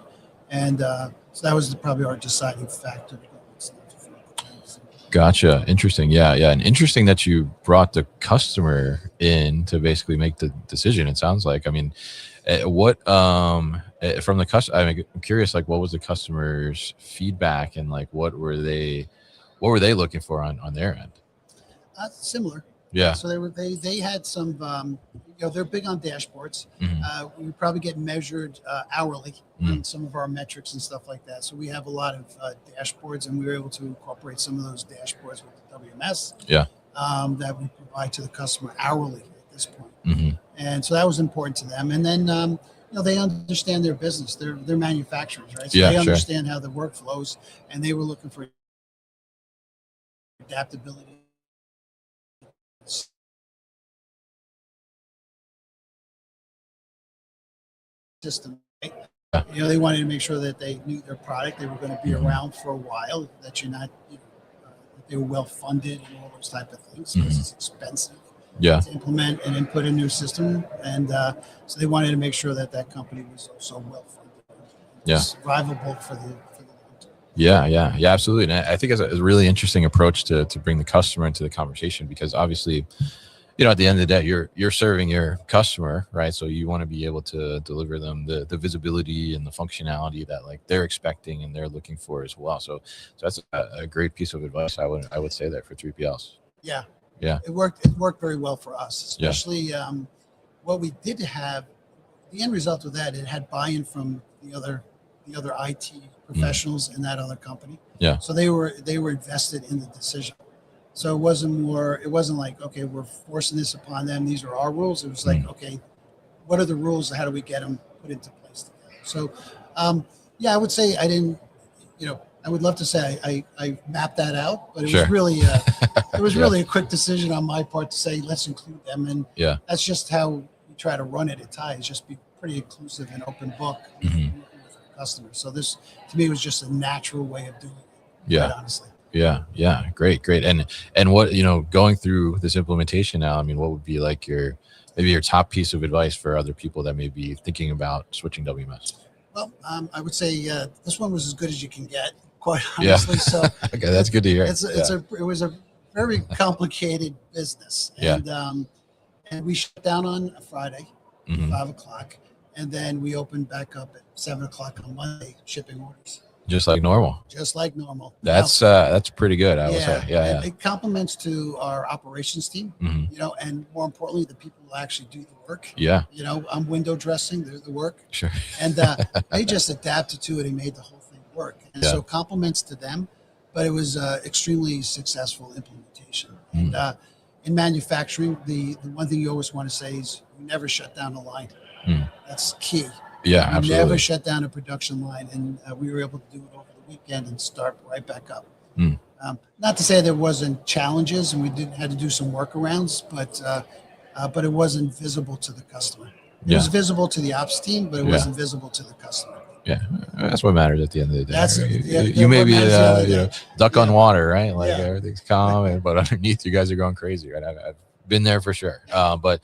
and so that was probably our deciding factor. Gotcha. Interesting. Yeah. And interesting that you brought the customer in to basically make the decision. It sounds like. I mean, what from the customer? I'm curious. Like, what was the customer's feedback, and like, what were they looking for on their end? Similar. Yeah. So they had some. They're big on dashboards. We probably get measured hourly on some of our metrics and stuff like that. So we have a lot of dashboards, and we were able to incorporate some of those dashboards with the WMS. Yeah. That we provide to the customer hourly at this point. And so that was important to them. And then they understand their business. They're manufacturers, right? So they understand how the work flows, and they were looking for adaptability. System, right? They wanted to make sure that they knew their product, they were going to be around for a while, that that they were well funded and all those type of things, because it's expensive to implement and input a new system, and so they wanted to make sure that company was also well funded, survivable for the long term. Yeah, absolutely. And I think it's a really interesting approach to bring the customer into the conversation, because obviously, at the end of the day, you're serving your customer, right? So you want to be able to deliver them the visibility and the functionality that like they're expecting and they're looking for as well. So that's a great piece of advice. I would say that for 3PLs. Yeah. It worked very well for us, especially what we did have. The end result of that, it had buy-in from the other IT professionals in that other company. Yeah. So they were invested in the decision. So it wasn't like, okay, we're forcing this upon them. These are our rules. It was like, okay, what are the rules? How do we get them put into place together? So, I would say I didn't, I would love to say I mapped that out, but it Sure. was really it was Yeah. really a quick decision on my part to say let's include them, and Yeah. that's just how we try to run it at Ties. Just be pretty inclusive and open book Mhm. with our customers. So this to me was just a natural way of doing it. Yeah. Quite honestly. Yeah. Great. And what, going through this implementation now, I mean, what would be like maybe your top piece of advice for other people that may be thinking about switching WMS? Well, I would say this one was as good as you can get. Quite Yeah. honestly, so Okay, that's good to hear. it was a very complicated business, Yeah. And we shut down on a Friday, Mhm. 5 o'clock, and then we opened back up at 7 o'clock on Monday, shipping orders, Just like normal. just like normal. That's pretty good, I would say. Yeah. and it complements to our operations team, Mhm. and more importantly, the people who actually do the work. Yeah. I'm window dressing, they're the work. Sure. And they just adapted to it and made the whole thing work. And Yeah. so compliments to them, but it was extremely successful implementation. And in manufacturing, the one thing you always want to say is you never shut down a line. That's key. Yeah, You absolutely. never shut down a production line, and we were able to do it over the weekend and start right back up. Not to say there wasn't challenges and we didn't had to do some workarounds, but it wasn't visible to the customer. It was visible to the ops team, but it wasn't visible to the customer. Yeah, that's what matters at the end of the day. That's- you may what be, matters at the end of the day. duck on water, right? Like Yeah. everything's calm, but underneath you guys are going crazy, right? I've been there for sure. But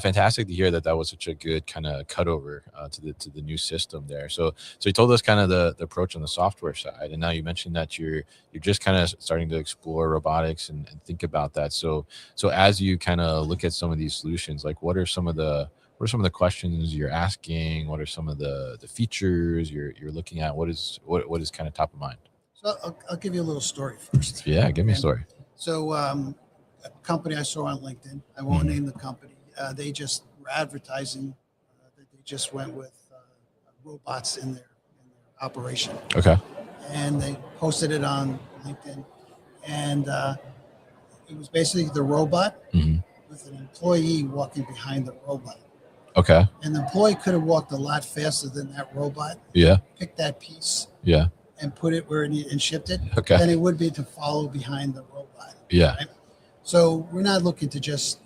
fantastic to hear that was such a good kind of cutover to the new system there. So you told us kind of the approach on the software side, and now you mentioned that you're just kind of starting to explore robotics and think about that. So as you kind of look at some of these solutions, like what are some of the questions you're asking? What are some of the features you're looking at? What is kind of top of mind? So I'll give you a little story first. Yeah, give me a story. So a company I saw on LinkedIn, I won't name the company, they just were advertising that they just went with robots in their operation. Okay. And they posted it on LinkedIn. And it was basically the robot with an employee walking behind the robot. Okay. And the employee could have walked a lot faster than that robot, Yeah. picked that piece Yeah. and put it where it needed and shipped it, Okay. than it would be to follow behind the robot. Yeah. Right? So we're not looking to just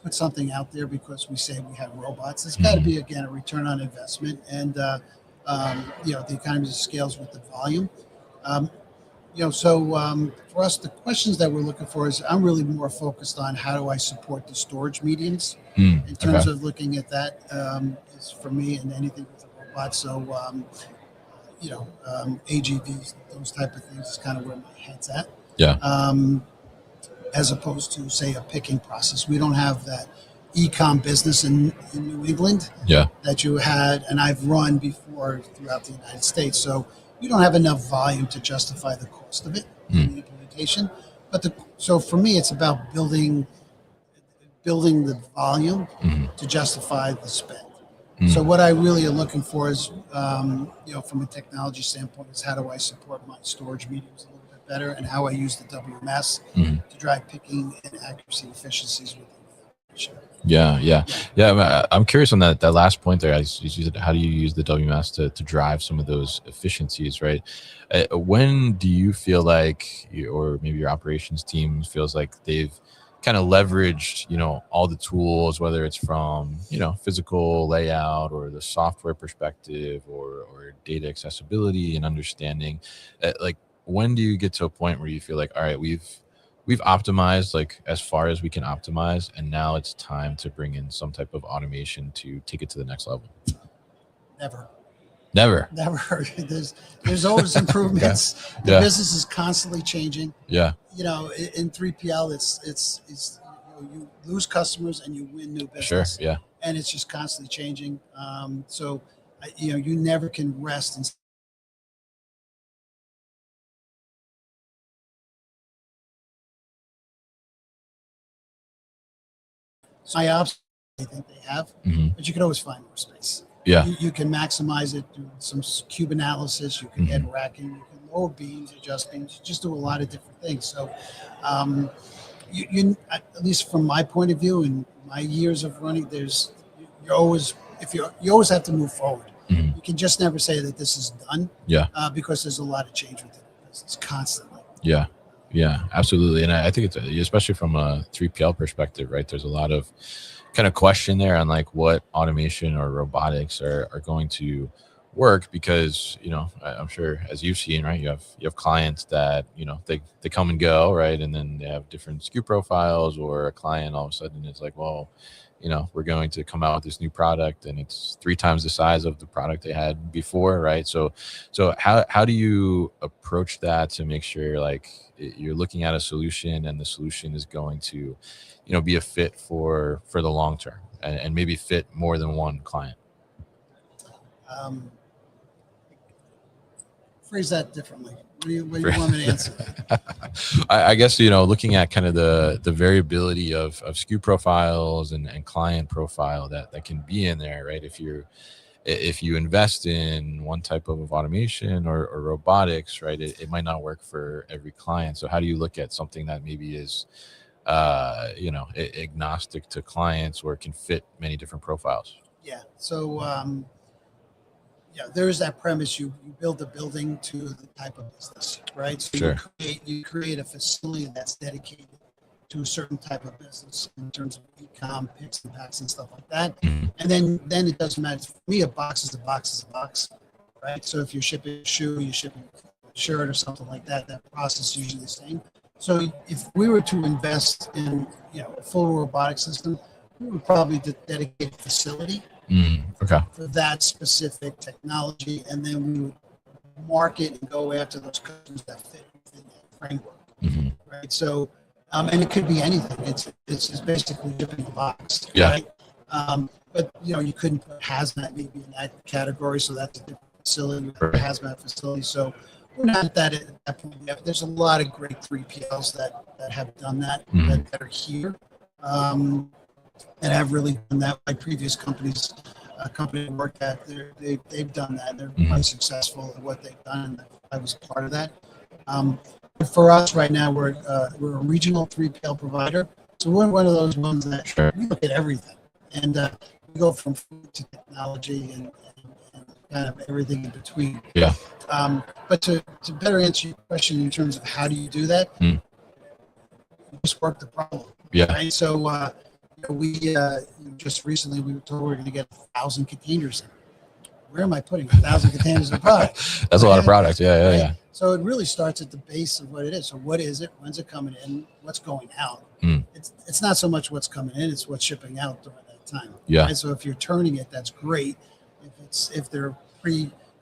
put something out there because we say we have robots. There's got to be, again, a return on investment and, the economies of scales with the volume. For us, the questions that we're looking for is I'm really more focused on how do I support the storage mediums in terms of looking at that is for me and anything with a robot. So, AGVs, those type of things is kind of where my head's at. Yeah. As opposed to, say, a picking process. We don't have that e-com business in New England that you had, and I've run before throughout the United States. So we don't have enough volume to justify the cost of it in the implementation. So for me, it's about building the volume to justify the spend. So what I really are looking for is, from a technology standpoint, is how do I support my storage mediums a little bit better, and how I use the WMS to drive picking and accuracy efficiencies with the Yeah. I'm curious on that last point there. How do you use the WMS to drive some of those efficiencies, right? When do you feel like, or maybe your operations team feels like they've kind of leveraged, all the tools, whether it's from, physical layout or the software perspective or data accessibility and understanding, like when do you get to a point where you feel like, all right, we've optimized like as far as we can optimize, and now it's time to bring in some type of automation to take it to the next level? Never. There's always improvements. The business is constantly changing. Yeah. In 3PL, it's you lose customers and you win new business. Sure. Yeah. And it's just constantly changing. You never can rest and my ops, I think they have, but you can always find more space. Yeah. You can maximize it through some cube analysis. You can add racking. You can lower beams, adjust beams. You just do a lot of different things. So, you at least from my point of view, in my years of running, you always have to move forward. You can just never say that this is done. Yeah. Because there's a lot of change within the business constantly. Yeah. Yeah, absolutely. And I think it's especially from a 3PL perspective, right? There's a lot of kind of question there on like what automation or robotics are going to work, because, you know, I'm sure as you've seen, right, you have clients that, you know, they come and go, right? And then they have different SKU profiles, or a client all of a sudden is like, well, you know, we're going to come out with this new product and it's 3 times the size of the product they had before, right? So how do you approach that to make sure like you're looking at a solution and the solution is going to, you know, be a fit for the long term, and maybe fit more than one client? Phrase that differently. What do you want me to answer? I guess, you know, looking at kind of the variability of SKU profiles and client profile that can be in there, right? If you invest in one type of automation or robotics, right, it might not work for every client. So how do you look at something that maybe is, you know, agnostic to clients, or can fit many different profiles? Yeah. So, yeah, there is that premise. You build a building to the type of business, right? So Sure. you create a facility that's dedicated to a certain type of business in terms of e-com, picks and packs and stuff like that. Mhm. And then it doesn't matter. For me, a box is a box is a box, right? So if you're shipping a shoe, you're shipping a shirt or something like that, that process is usually the same. So if we were to invest in, you know, a full robotic system, we would probably dedicate a facility Okay. for that specific technology, and then we would market and go after those customers that fit within that framework, right? So, and it could be anything. It's basically shipping a box, Yeah. right? But you know, you couldn't put hazmat maybe in that category, so that's a different facility, Right. hazmat facility. So we're not at that point yet. There's a lot of great 3PLs that have done that, that are here. That have really done that. My previous companies, company I worked at, they've done that. They're quite successful at what they've done, and I was part of that. But for us right now, we're a regional 3PL provider, so we're one of those ones that Sure. we look at everything, and we go from food to technology and kind of everything in between. Yeah. But to better answer your question in terms of how do you do that, you just work the problem. Yeah. Right. So we just recently we were told we were going to get 1,000 containers in. Where am I putting 1,000 containers of product? That's a lot of product. Yeah. Right? Yeah. So it really starts at the base of what it is. So what is it? When's it coming in? What's going out? It's not so much what's coming in; it's what's shipping out during that time. Yeah. Right? So if you're turning it, that's great. If they're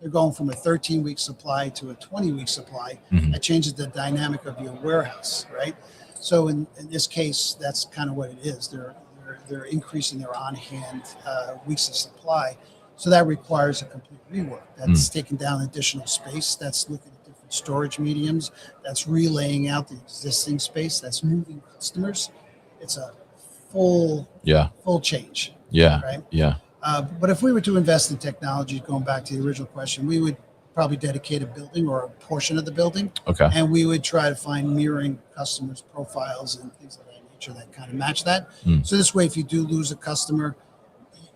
going from a 13-week supply to a 20-week supply, that changes the dynamic of your warehouse, right? So in this case, that's kind of what it is. They're increasing their on-hand weeks of supply, so that requires a complete rework. That's taking down additional space. That's looking at different storage mediums. That's relaying out the existing space. That's moving customers. It's a full change. Yeah. Right. Yeah. But if we were to invest in technology, going back to the original question, we would probably dedicate a building or a portion of the building. Okay. And we would try to find mirroring customers' profiles and things of that nature that kind of match that. So this way, if you do lose a customer,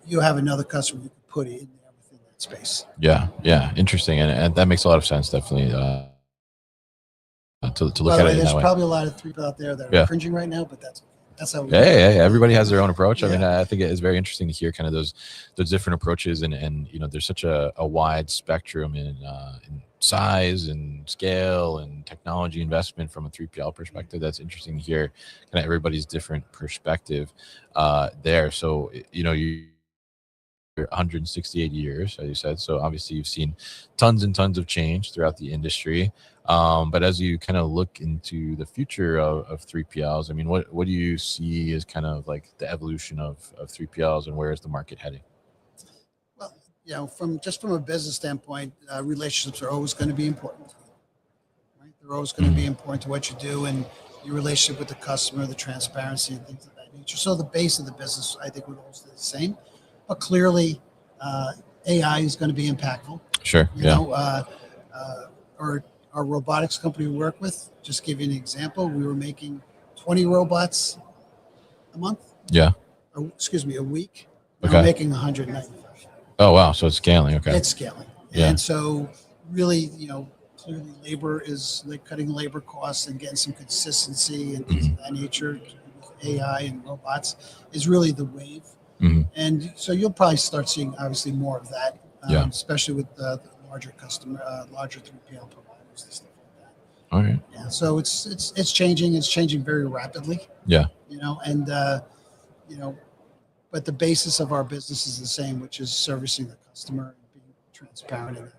you have another customer you can put in there within that space. Yeah. Yeah. Interesting. And that makes a lot of sense, definitely, to look at it in there's that way. probably a lot of people out there that are cringing right now, but that's how we Yeah. Everybody has their own approach. Yeah. I mean, I think it is very interesting to hear kind of those different approaches, and you know, there's such a wide spectrum in size and scale and technology investment from a 3PL perspective. That's interesting to hear kind of everybody's different perspective there. So, you know, you're 168 years, as you said. So obviously you've seen tons and tons of change throughout the industry. But as you kind of look into the future of 3PLs, I mean, what do you see as kind of like the evolution of 3PLs, and where is the market heading? Well, you know, from a business standpoint, relationships are always going to be important. Right? They're always going to be important to what you do and your relationship with the customer, the transparency and things of that nature. So the base of the business, I think, would always stay the same. But clearly, AI is going to be impactful. Sure. You know, our robotics company we work with, just give you an example, we were making 20 robots a month. Yeah. A week. Okay. We're making 195. Oh, wow. So it's scaling. Okay. It's scaling. Yeah. And so really, clearly labor is like cutting labor costs and getting some consistency and things of that nature with AI and robots is really the wave. And so you'll probably start seeing obviously more of that, especially with the larger larger 3PL providers and stuff like that. All right. Yeah. So it's changing. It's changing very rapidly. Yeah. But the basis of our business is the same, which is servicing the customer and being transparent in that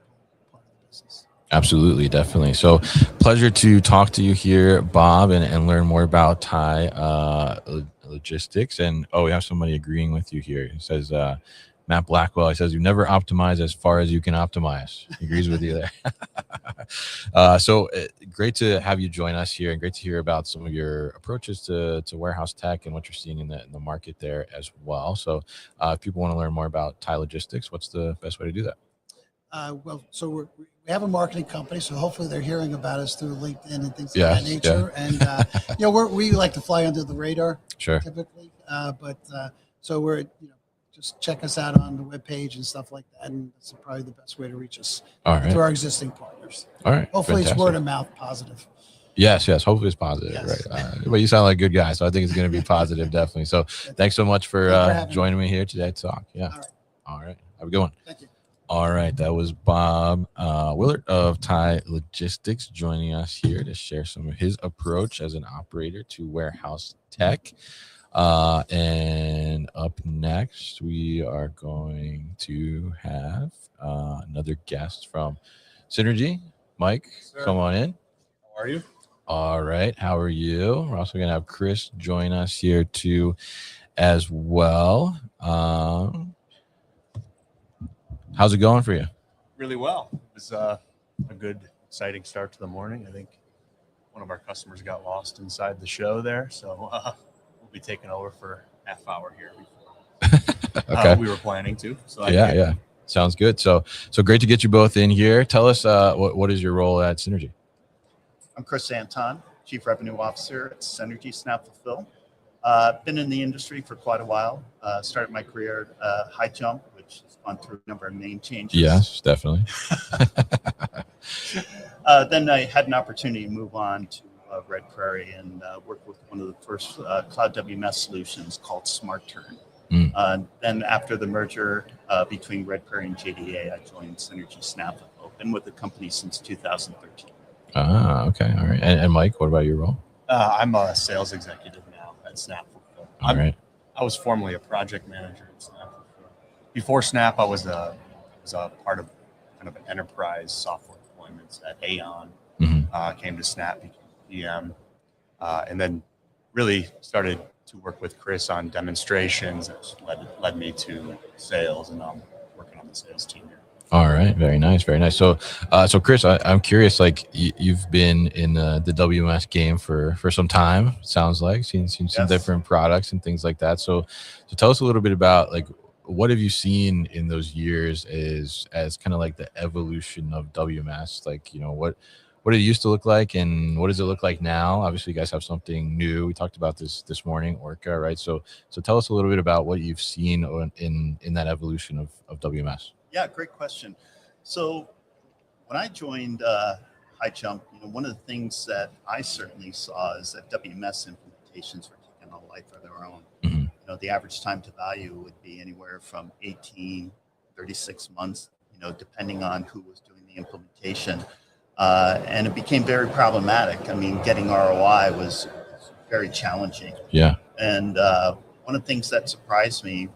part of the business. Absolutely, definitely. So pleasure to talk to you here, Bob, and learn more about Thai logistics. And we have somebody agreeing with you here. He says, Matt Blackwell, he says, you never optimize as far as you can optimize. He agrees with you there. So great to have you join us here, and great to hear about some of your approaches to warehouse tech and what you're seeing in the market there as well. So if people want to learn more about Thai logistics, what's the best way to do that? So we have a marketing company, so hopefully they're hearing about us through LinkedIn and things of that nature. Yeah. And we like to fly under the radar, typically. So we're just check us out on the webpage and stuff like that, and that's probably the best way to reach us through our existing partners. All right. Hopefully it's word of mouth positive. Yes. Hopefully it's positive, right? But you sound like a good guy, so I think it's going to be positive, definitely. So thanks so much for joining me here today to talk. Yeah. All right. Have a good one. Thank you. All right, that was Bob Willard of Thai Logistics joining us here to share some of his approach as an operator to warehouse tech. And up next, we are going to have another guest from Synergy. Mike, come on in. How are you? All right, how are you? We're also going to have Chris join us here too as well. How's it going for you? Really well. It was a good, exciting start to the morning. I think one of our customers got lost inside the show there, so we'll be taking over for a half hour here before okay. We were planning to. So yeah, sounds good. So great to get you both in here. Tell us what is your role at Synergy? I'm Chris Anton, Chief Revenue Officer at Synergy Snap Fulfill. Been in the industry for quite a while. Started my career at High Jump, which has gone through a number of name changes. Yes, definitely. Then I had an opportunity to move on to Red Prairie and work with one of the first cloud WMS solutions called SmartTurn. Then after the merger between Red Prairie and JDA, I joined Synergy Snap Fulfill. Been with the company since 2013. Okay, all right. And Mike, what about your role? I'm a sales executive now at Snap Fulfill. All right. I was formerly a project manager at Snap Fulfill. Before Snap, I was a part of kind of an enterprise software deployments at Aon. Came to Snap, became PM, and then really started to work with Chris on demonstrations. That led me to sales, and I'm working on the sales team here. All right, very nice. So Chris, I'm curious. Like you've been in the WMS game for some time. Sounds like seen some different products and things like that. So tell us a little bit about like what have you seen in those years as kind of like the evolution of WMS? Like what it used to look like and what does it look like now? Obviously, you guys have something new. We talked about this morning, Orca, right? So tell us a little bit about what you've seen in that evolution of WMS. Yeah, great question. So when I joined High Jump, one of the things that I certainly saw is that WMS implementations were taking a life of their own. The average time to value would be anywhere from 18, 36 months, depending on who was doing the implementation. And it became very problematic. I mean, getting ROI was very challenging. Yeah. And one of the things that surprised me,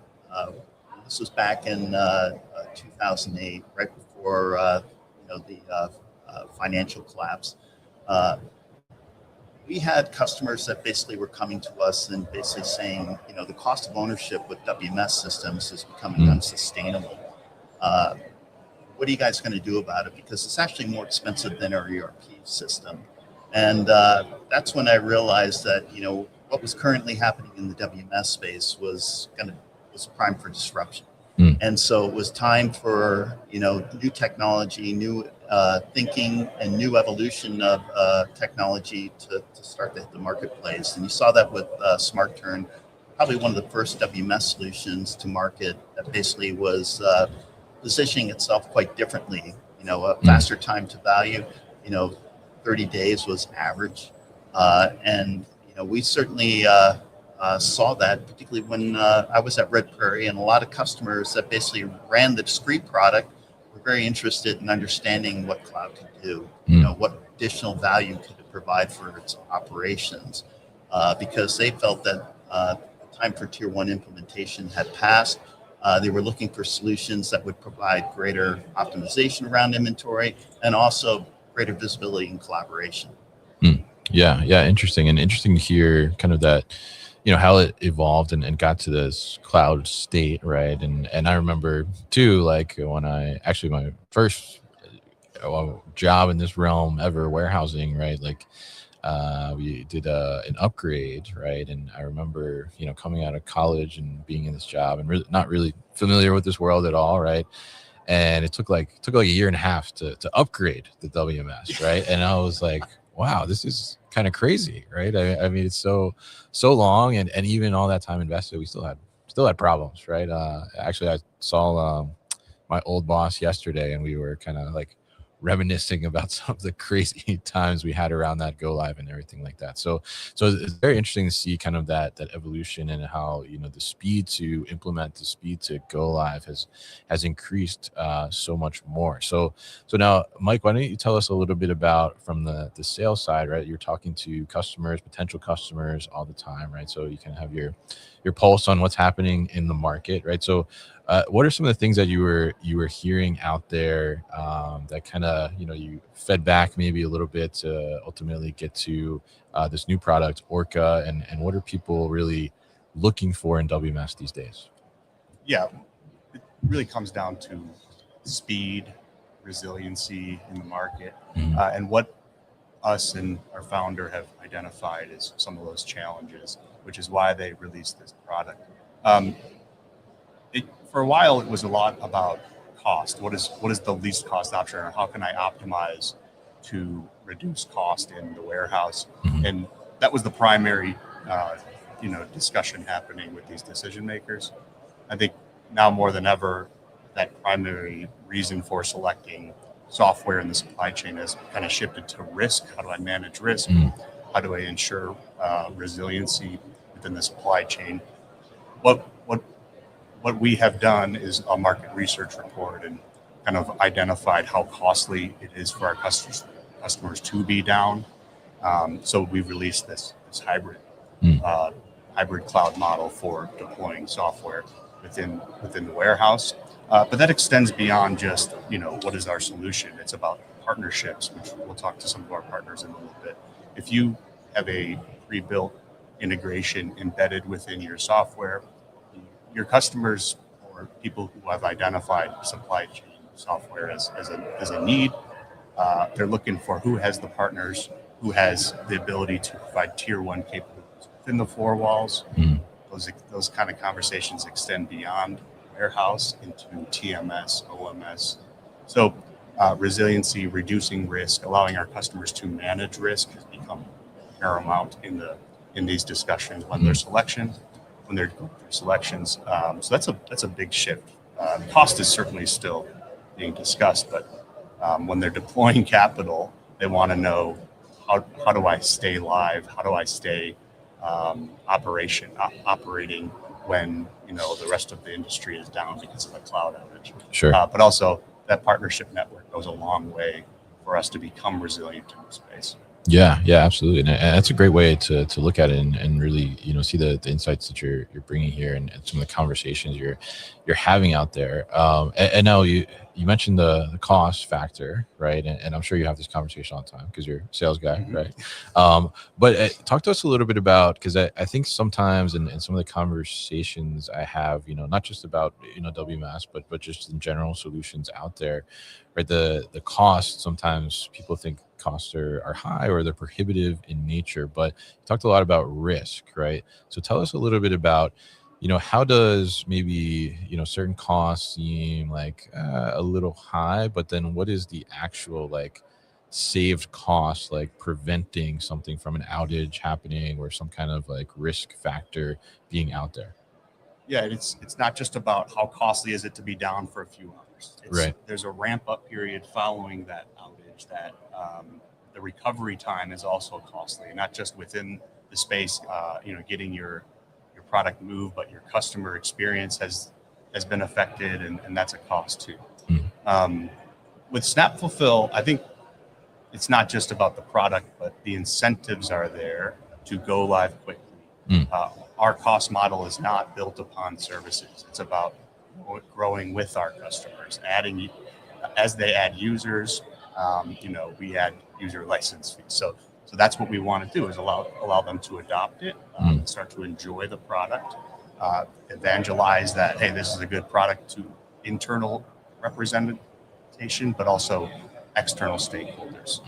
this was back in 2008, right before the financial collapse. We had customers that basically were coming to us and basically saying, the cost of ownership with WMS systems is becoming unsustainable. What are you guys going to do about it? Because it's actually more expensive than our ERP system. And that's when I realized that, what was currently happening in the WMS space was prime for disruption. And so it was time for, new technology, new thinking, and new evolution of technology to start to hit the marketplace. And you saw that with SmartTurn, probably one of the first WMS solutions to market that basically was positioning itself quite differently. A faster time to value. 30 days was average, and we certainly saw that, particularly when I was at Red Prairie, and a lot of customers that basically ran the discrete product were very interested in understanding what cloud could do. What additional value could it provide for its operations, because they felt that the time for tier one implementation had passed. They were looking for solutions that would provide greater optimization around inventory and also greater visibility and collaboration. Yeah, interesting. And interesting to hear kind of that, how it evolved and got to this cloud state, right? And I remember too, like when my first job in this realm ever, warehousing, right? Like we did an upgrade, right? And I remember, coming out of college and being in this job and really not really familiar with this world at all, right? And it took like a year and a half to upgrade the WMS, right? And I was like, wow, this is kind of crazy, right? I mean, it's so long, and even all that time invested, we still had problems, right? Actually, I saw my old boss yesterday, and we were kind of like reminiscing about some of the crazy times we had around that go live and everything like that. So it's very interesting to see kind of that evolution and how the speed to implement, the speed to go live has increased so much more. So now, Mike, why don't you tell us a little bit about from the sales side, right? You're talking to customers, potential customers all the time, right? So you can have your pulse on what's happening in the market, right? So what are some of the things that you were hearing out there that kind of you fed back maybe a little bit to ultimately get to this new product, Orca, and what are people really looking for in WMS these days? Yeah, it really comes down to speed, resiliency in the market, and what us and our founder have identified as some of those challenges, which is why they released this product. For a while, it was a lot about cost. What is the least cost option, or how can I optimize to reduce cost in the warehouse? And that was the primary, discussion happening with these decision makers. I think now more than ever, that primary reason for selecting software in the supply chain has kind of shifted to risk. How do I manage risk? How do I ensure resiliency within the supply chain? What we have done is a market research report and kind of identified how costly it is for our customers to be down. So we've released this hybrid cloud model for deploying software within the warehouse. But that extends beyond just, what is our solution? It's about partnerships, which we'll talk to some of our partners in a little bit. If you have a pre-built integration embedded within your software, your customers or people who have identified supply chain software as a need, they're looking for who has the partners, who has the ability to provide tier one capabilities within the four walls. Those kind of conversations extend beyond warehouse into TMS, OMS. So resiliency, reducing risk, allowing our customers to manage risk has become paramount in these discussions when they're going through selections. So that's a big shift. Cost is certainly still being discussed, but when they're deploying capital, they want to know how do I stay live? How do I stay operating when the rest of the industry is down because of a cloud outage? Sure. But also that partnership network goes a long way for us to become resilient in this space. Yeah, absolutely, and that's a great way to look at it and really see the insights that you're bringing here and some of the conversations you're having out there. And now you mentioned the cost factor, right? And I'm sure you have this conversation all the time because you're a sales guy, right? But talk to us a little bit about, because I think sometimes in some of the conversations I have, not just about WMS, but just in general solutions out there, right? The cost, sometimes people think costs are high or they're prohibitive in nature, but you talked a lot about risk, right? So tell us a little bit about, how does maybe, certain costs seem like a little high, but then what is the actual saved cost, preventing something from an outage happening or some kind of risk factor being out there? yeah, it's not just about how costly is it to be down for a few hours. Right. There's a ramp up period following that outage that the recovery time is also costly, not just within the space, getting your product moved, but your customer experience has been affected, and that's a cost too. With Snap Fulfill, I think it's not just about the product, but the incentives are there to go live quickly. Our cost model is not built upon services. It's about growing with our customers, adding as they add users. We add user license fees. So that's what we want to do, is allow them to adopt it, start to enjoy the product, evangelize that, hey, this is a good product to internal representation, but also external stakeholders.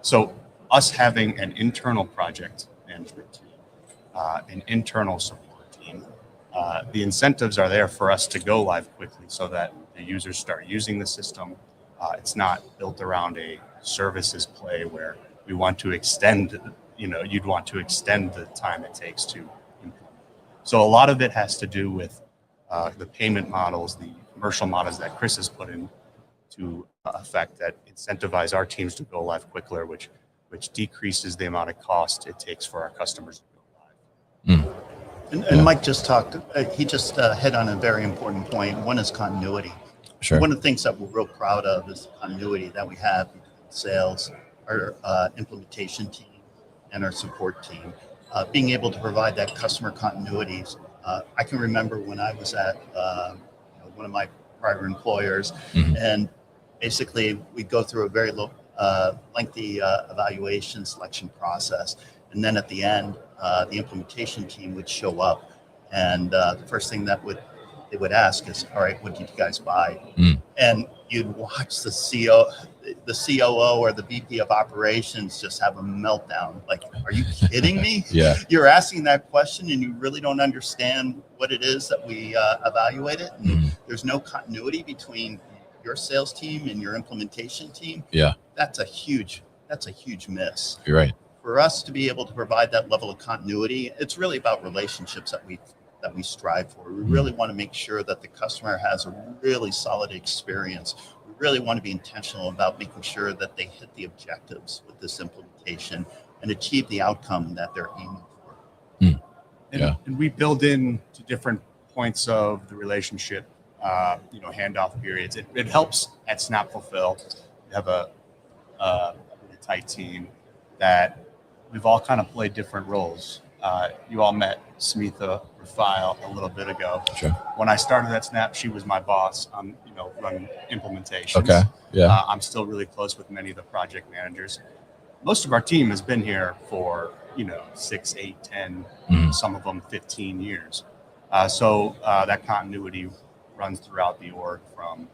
So us having an internal project management team, an internal support team, the incentives are there for us to go live quickly so that the users start using the system. It's not built around a services play where we want to extend, you'd want to extend the time it takes to implement. So a lot of it has to do with the payment models, the commercial models that Chris has put in to effect that incentivize our teams to go live quicker, which decreases the amount of cost it takes for our customers to go live. And Mike just talked, he just hit on a very important point. One is continuity. Sure. One of the things that we're real proud of is the continuity that we have between sales, our implementation team, and our support team. Being able to provide that customer continuity. I can remember when I was at one of my prior employers, and basically we go through a very lengthy evaluation selection process. And then at the end, the implementation team would show up, and the first thing they would ask is, all right, what did you guys buy? And you'd watch the COO or the VP of operations just have a meltdown. Like, are you kidding me? Yeah. You're asking that question and you really don't understand what it is that we evaluated. And there's no continuity between your sales team and your implementation team. Yeah. That's a huge miss. You're right. For us to be able to provide that level of continuity, it's really about relationships that we strive for. We really want to make sure that the customer has a really solid experience. We really want to be intentional about making sure that they hit the objectives with this implementation and achieve the outcome that they're aiming for. And we build in to different points of the relationship, handoff periods. It helps at Snap Fulfill. We have a really tight team that we've all kind of played different roles. You all met Smitha Rafile a little bit ago. Sure. When I started at Snap, she was my boss. I'm, running implementations. Okay. Yeah. I'm still really close with many of the project managers. Most of our team has been here for, 6, 8, 10, some of them 15 years. So that continuity runs throughout the org from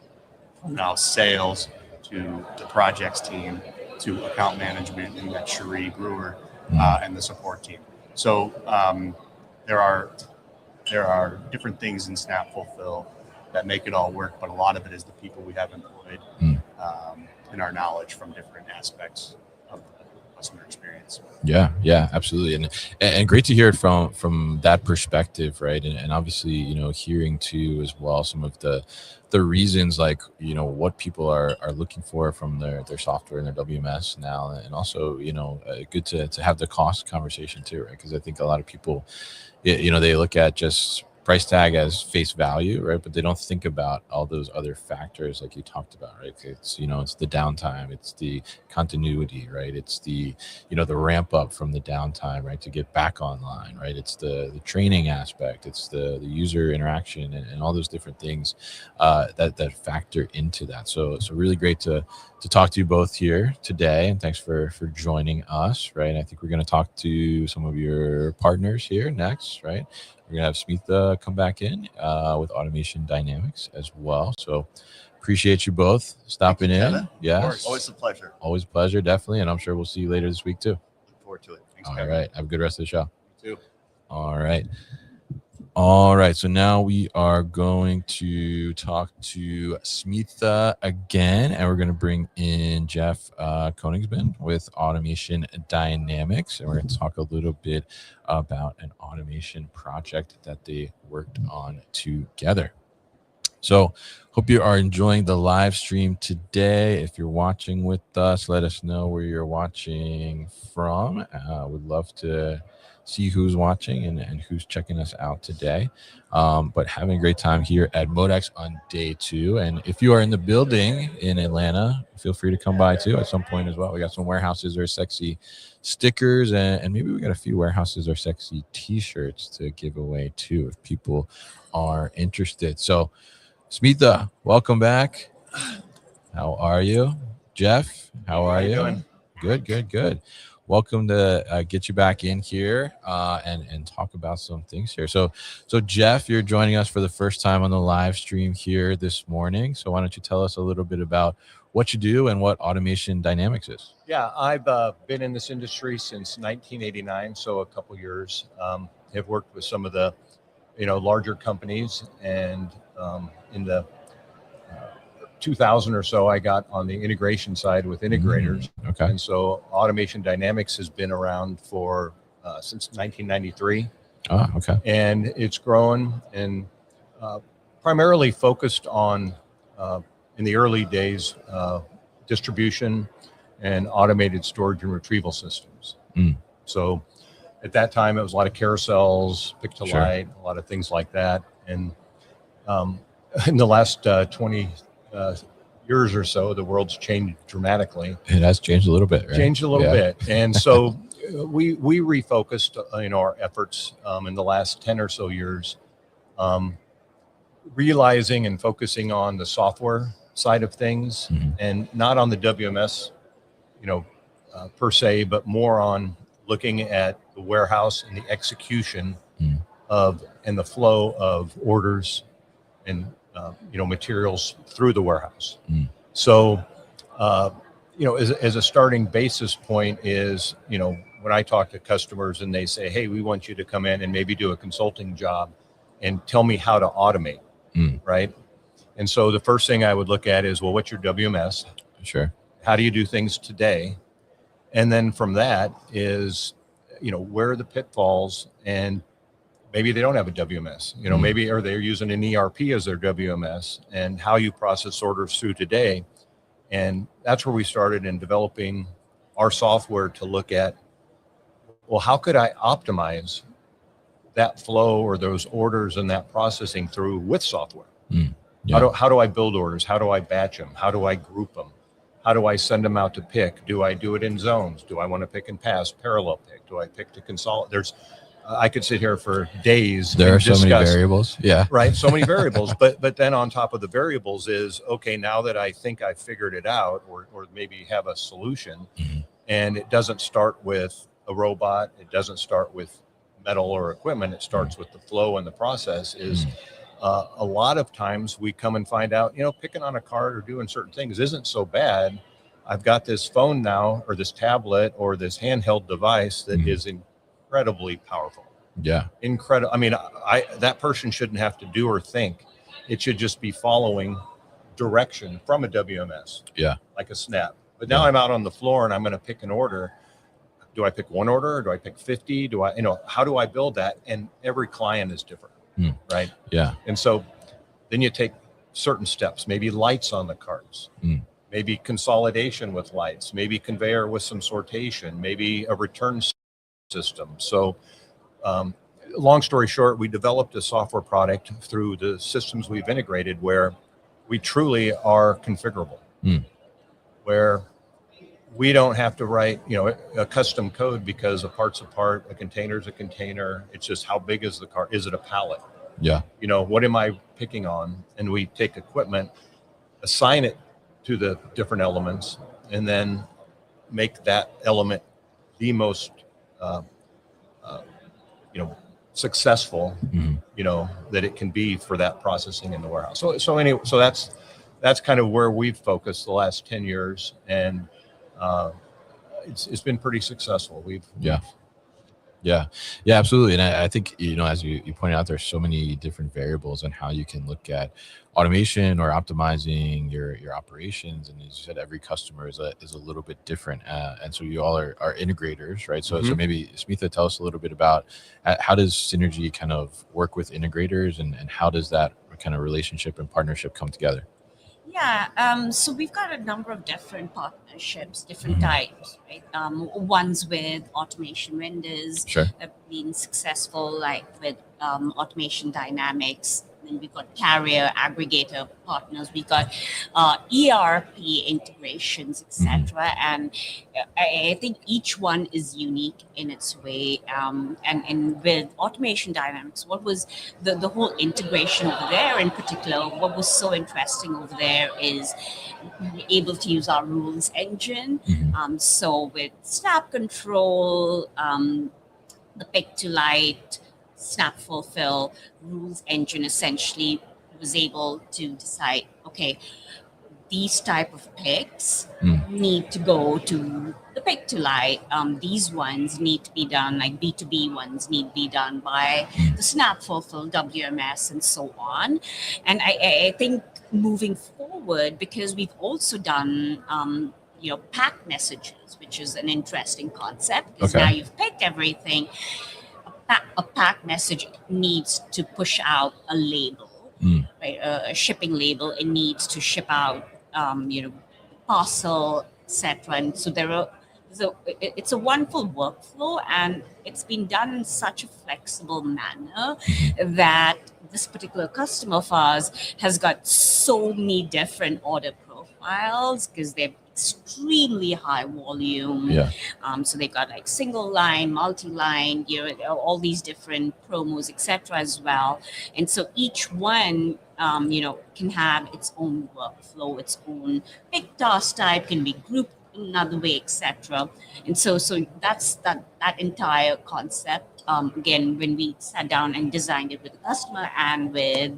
now sales to the projects team to account management, and that Cherie Brewer and the support team. So there are different things in Snap Fulfill that make it all work, but a lot of it is the people we have employed and our knowledge from different aspects of the customer experience. Yeah, absolutely, and great to hear it from that perspective, right? And obviously, hearing too as well some of the reasons, like what people are looking for from their software and their WMS now, and also good to have the cost conversation too, right? Because I think a lot of people, they look at just price tag as face value, right? But they don't think about all those other factors like you talked about, right? It's it's the downtime, it's the continuity, right? It's the the ramp up from the downtime, right, to get back online, right? It's the training aspect, it's the user interaction, and all those different things that factor into that. So really great to talk to you both here today, and thanks for joining us, right? And I think we're going to talk to some of your partners here next, right? We're going to have Smitha come back in with Automation Dynamics as well. So appreciate you both stopping in. Kevin. Yes. Always a pleasure. Always a pleasure, definitely. And I'm sure we'll see you later this week too. Look forward to it. Thanks, All Kevin. right. Have a good rest of the show. You too. All right. All right, so now we are going to talk to Smitha again, and we're going to bring in Jeff Koningsbend with Automation Dynamics, and we're going to talk a little bit about an automation project that they worked on together. So hope you are enjoying the live stream today. If you're watching with us, let us know where you're watching from. Would love to see who's watching and who's checking us out today. But having a great time here at MODEX on day 2. And if you are in the building in Atlanta, feel free to come by too at some point as well. We got some warehouses or sexy stickers, and maybe we got a few warehouses or sexy t-shirts to give away too if people are interested. So Smitha, welcome back. How are you? Jeff, how are you? doing? Good. Welcome to get you back in here and talk about some things here. So Jeff, you're joining us for the first time on the live stream here this morning. So why don't you tell us a little bit about what you do and what Automation Dynamics is? Yeah, I've been in this industry since 1989, so a couple years. Have worked with some of the larger companies, and in the 2000 or so, I got on the integration side with integrators. Okay. And so Automation Dynamics has been around for since 1993. Ah, okay. And it's grown and primarily focused on, in the early days, distribution and automated storage and retrieval systems. So at that time, it was a lot of carousels, pick to light, a lot of things like that. And in the last 20 years or so, the world's changed dramatically. It has changed a little bit, right? Changed a little bit. And so we refocused our efforts in the last 10 or so years, realizing and focusing on the software side of things, and not on the WMS, per se, but more on looking at the warehouse and the execution of and the flow of orders and materials through the warehouse. So as a starting basis point is when I talk to customers and they say, hey, we want you to come in and maybe do a consulting job and tell me how to automate, right? And so the first thing I would look at is, well, what's your WMS? Sure. How do you do things today? And then from that is, where are the pitfalls? And maybe they don't have a WMS, maybe, or they're using an ERP as their WMS, and how you process orders through today. And that's where we started in developing our software to look at, well, how could I optimize that flow or those orders and that processing through with software? How do I build orders? How do I batch them? How do I group them? How do I send them out to pick? Do I do it in zones? Do I want to pick and pass, parallel pick? Do I pick to consolidate? I could sit here for days. There are so many variables. Yeah. Right. So many variables. But then on top of the variables is, okay, now that I think I figured it out, or maybe have a solution, and it doesn't start with a robot, it doesn't start with metal or equipment, it starts with the flow and the process is a lot of times we come and find out, picking on a card or doing certain things isn't so bad. I've got this phone now, or this tablet, or this handheld device that is incredibly powerful. Yeah. Incredible. I mean, that person shouldn't have to do or think. It should just be following direction from a WMS. Yeah. Like a snap. But now I'm out on the floor and I'm going to pick an order. Do I pick one order or do I pick 50? How do I build that? And every client is different. Right. Yeah. And so then you take certain steps, maybe lights on the carts, maybe consolidation with lights, maybe conveyor with some sortation, maybe a return system. So long story short, we developed a software product through the systems we've integrated where we truly are configurable, where we don't have to write, a custom code because a part's a part, a container's a container. It's just how big is the cart? Is it a pallet? Yeah. What am I picking on? And we take equipment, assign it to the different elements, and then make that element the most, successful, that it can be for that processing in the warehouse. So that's kind of where we've focused the last 10 years. And it's been pretty successful. Yeah, yeah, absolutely. And I think, as you pointed out, there's so many different variables on how you can look at automation or optimizing your operations. And as you said, every customer is a little bit different. And so you all are integrators, right? So maybe Smitha, tell us a little bit about how does Synergy kind of work with integrators, and how does that kind of relationship and partnership come together? Yeah, so we've got a number of different partnerships, different types, right? Ones with automation vendors Sure. have been successful, like with Automation Dynamics. Then we've got carrier aggregator partners. We got ERP integrations, etc. And I think each one is unique in its way. And with Automation Dynamics, what was the whole integration over there in particular, what was so interesting over there is we're able to use our rules engine. So with Snap Control, the Pick to Light, Snap Fulfill, rules engine essentially was able to decide, okay, these type of picks need to go to the Pick to Light. These ones need to be done, like B2B ones need to be done by the Snap Fulfill WMS and so on. And I think moving forward, because we've also done pack messages, which is an interesting concept, because now you've picked everything. A pack message needs to push out a label, right? A shipping label. It needs to ship out, parcel, etc. And so it's a wonderful workflow, and it's been done in such a flexible manner that this particular customer of ours has got so many different order profiles because they're extremely high volume. So they've got like single line, multi-line, all these different promos, etc. as well. And so each one, can have its own workflow, its own pick task type, can be grouped another way, etc. And so that's that entire concept. Again, when we sat down and designed it with the customer and with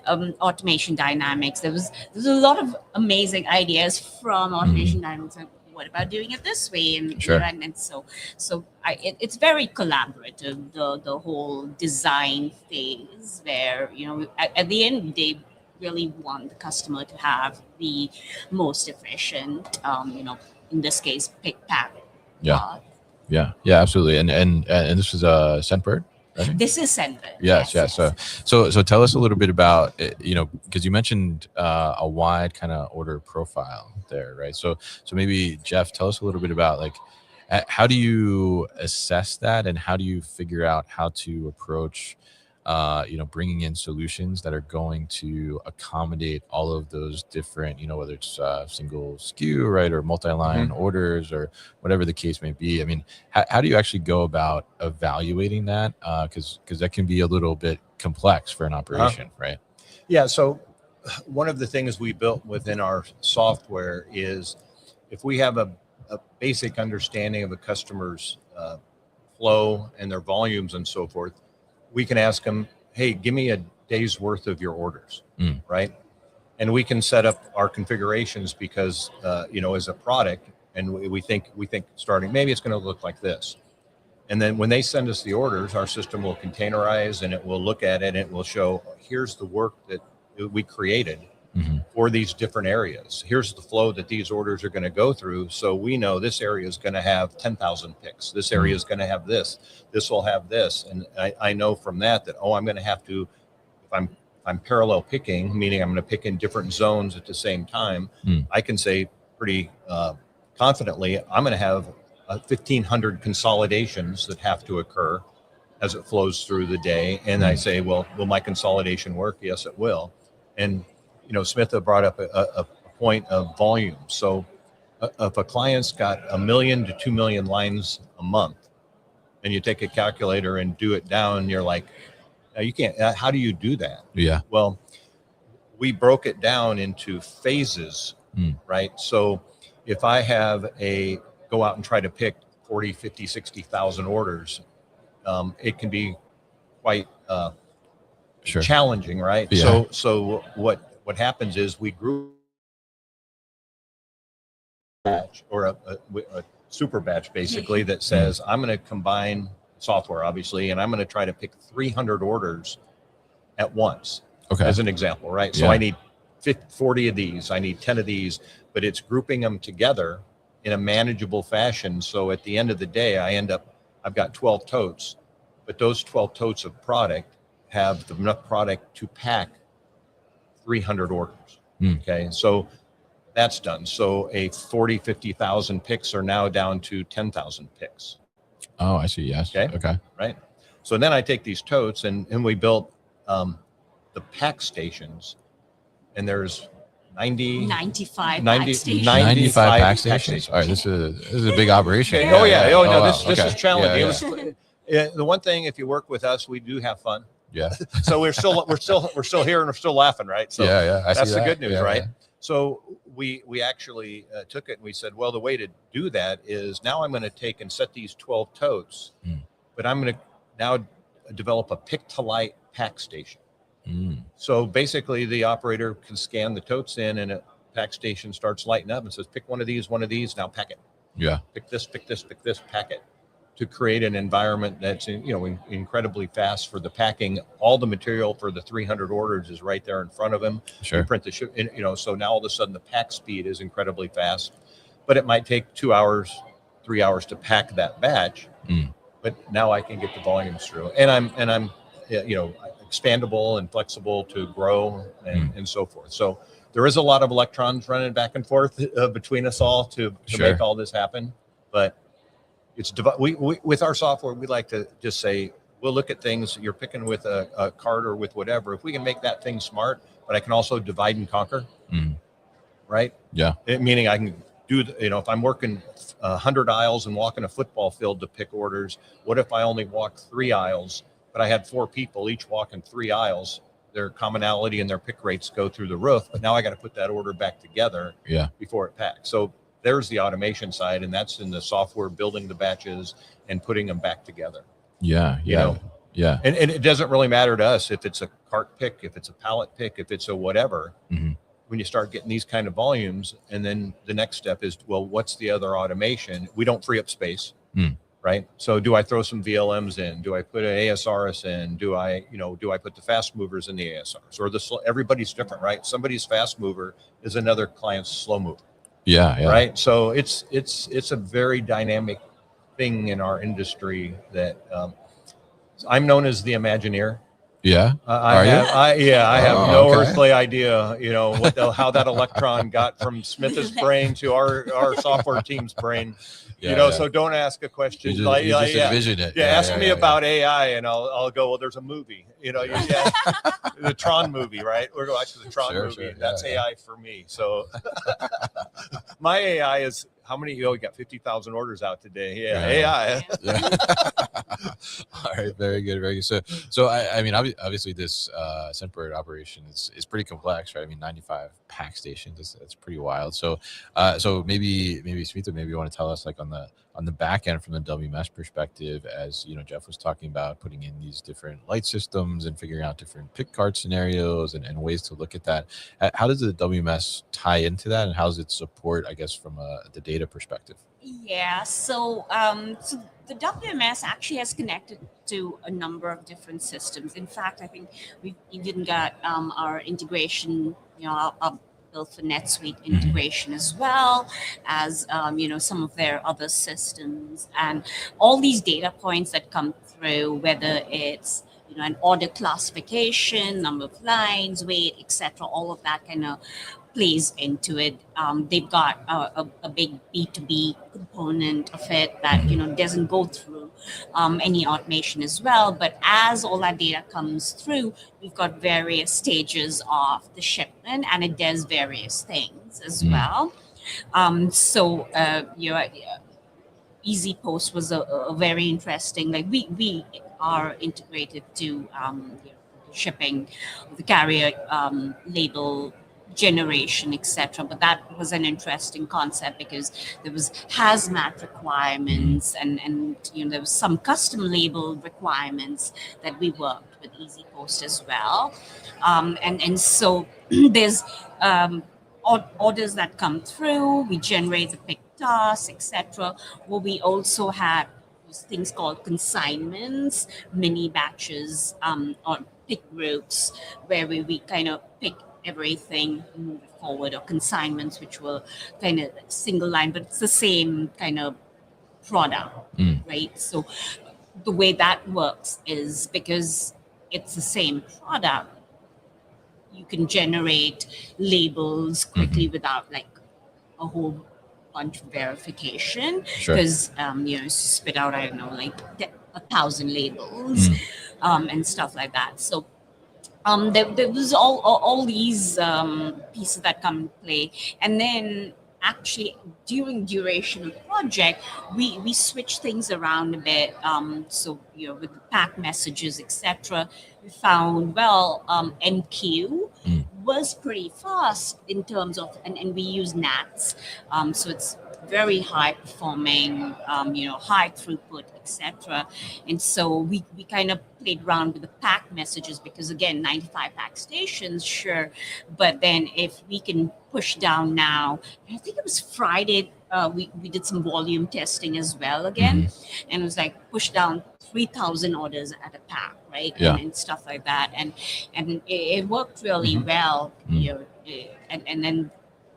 Automation Dynamics, there was a lot of amazing ideas from Automation Dynamics. Like, what about doing it this way? And it's very collaborative. The whole design phase, where at the end they really want the customer to have the most efficient, in this case, pick pack. Yeah, absolutely. And this was Scentbird, right? This is Scentbird. Yes. So tell us a little bit about because you mentioned a wide kind of order profile there, right? So maybe Jeff, tell us a little bit about like how do you assess that, and how do you figure out how to approach bringing in solutions that are going to accommodate all of those different, whether it's single SKU, right, or multi-line orders, or whatever the case may be. I mean, how do you actually go about evaluating that? Because that can be a little bit complex for an operation, right? Yeah. So one of the things we built within our software is if we have a basic understanding of a customer's flow and their volumes and so forth, we can ask them, hey, give me a day's worth of your orders, right? And we can set up our configurations because, as a product, and we think starting, maybe it's going to look like this. And then when they send us the orders, our system will containerize, and it will look at it, and it will show, here's the work that we created for these different areas. Here's the flow that these orders are going to go through. So we know this area is going to have 10,000 picks. This area is going to have this. This will have this. And I know from that, I'm going to have to, if I'm parallel picking, meaning I'm going to pick in different zones at the same time, I can say pretty confidently, I'm going to have 1,500 consolidations that have to occur as it flows through the day. And I say, well, will my consolidation work? Yes, it will. And Smitha brought up a point of volume. So if a client's got 1 million to 2 million lines a month, and you take a calculator and do it down, you're like, you can't, how do you do that? Yeah. Well, we broke it down into phases, right? So if I have go out and try to pick 40, 50, 60,000 orders, it can be quite challenging, right? Yeah. So what happens is we group batch, or a super batch basically, that says I'm going to combine software, obviously, and I'm going to try to pick 300 orders at once, as an example, right? So I need 40 of these, I need 10 of these, but it's grouping them together in a manageable fashion. So at the end of the day, I've got 12 totes, but those 12 totes of product have enough product to pack 300 orders. Okay. So that's done. So a 50,000 picks are now down to 10,000 picks. Oh, I see. Yes. Okay. Right. So then I take these totes and we built the pack stations, and there's 95 90 pack stations. 95 pack stations. All right. This is a big operation. Okay. Oh yeah. Oh no. wow. This is challenging. Yeah, The one thing, if you work with us, we do have fun. Yeah. So we're still here and we're still laughing, right? So I that's see the that. good news, Yeah, right? yeah. So we actually took it and we said, well, the way to do that is now I'm going to take and set these 12 totes, but I'm going to now develop a pick to light pack station. So basically the operator can scan the totes in and a pack station starts lighting up and says, pick one of these, now pack it. Yeah. Pick this, pack it, to create an environment that's incredibly fast for the packing. All the material for the 300 orders is right there in front of him. Sure. You print the ship, so now all of a sudden the pack speed is incredibly fast, but it might take 2 hours, 3 hours to pack that batch. But now I can get the volumes through, and I'm expandable and flexible to grow and so forth. So there is a lot of electrons running back and forth between us all to make all this happen. But it's we with our software, we like to just say, we'll look at things. You're picking with a cart or with whatever. If we can make that thing smart, but I can also divide and conquer, right? Yeah. Meaning I can do, if I'm working 100 aisles and walking a football field to pick orders, what if I only walk 3 aisles, but I had 4 people each walking 3 aisles? Their commonality and their pick rates go through the roof, but now I got to put that order back together before it packs. So there's the automation side, and that's in the software, building the batches and putting them back together. Yeah. And it doesn't really matter to us if it's a cart pick, if it's a pallet pick, if it's a whatever. When you start getting these kind of volumes, and then the next step is, well, what's the other automation? We don't free up space, right? So do I throw some VLMs in? Do I put an ASRS in? Do I put the fast movers in the ASRS? Or everybody's different, right? Somebody's fast mover is another client's slow mover. Yeah. Right. So it's a very dynamic thing in our industry that I'm known as the Imagineer. Yeah. I have no earthly idea, how that electron got from Smith's brain to our software team's brain. So don't ask a question. You just envision it. Ask me about AI, and I'll go, well, there's a movie. The Tron movie, right? We're going to the Tron movie. Sure. That's AI for me. So my AI is how many? You got 50,000 orders out today. AI. All right, very good, very good. So I mean, obviously, this Scentbird operation is pretty complex, right? I mean, 95 pack stations. That's pretty wild. So maybe Smita, maybe you want to tell us, like, on the back end from the WMS perspective, as Jeff was talking about, putting in these different light systems and figuring out different pick cart scenarios and ways to look at that. How does the WMS tie into that, and how does it support, I guess, from the data perspective? Yeah, so the WMS actually has connected to a number of different systems. In fact, I think we've even got our integration, our built for NetSuite integration, as well as some of their other systems, and all these data points that come through, whether it's an order classification, number of lines, weight, etc. All of that kind of plays into it. They've got a big B2B component of it that doesn't go through any automation as well. But as all that data comes through, we've got various stages of the shipment, and it does various things as well. Easy Post was a very interesting. Like we are integrated to shipping, the carrier label generation, etc. But that was an interesting concept because there was hazmat requirements and there was some custom label requirements that we worked with Easy Post as well. And so there's orders that come through, we generate the pick tasks, etc. Well, we also had those things called consignments, mini batches, or pick groups, where we kind of pick everything, move it forward, or consignments, which were kind of single line, but it's the same kind of product, right? So the way that works is because it's the same product, you can generate labels quickly without like a whole bunch of verification, Sure. because spit out, I don't know, like 1,000 labels, and stuff like that. So there was all these pieces that come in play, and then actually during duration of the project, we switch things around a bit. So with the pack messages, etc., we found MQ was pretty fast in terms of, and we use NATs, so it's very high performing, high throughput, etc. And so we kind of played around with the pack messages, because again, 95 pack stations, sure, but then if we can push down now, I think it was Friday, we did some volume testing as well again, and it was like push down 3,000 orders at a pack, right? Yeah. And stuff like that, and it worked really well, and then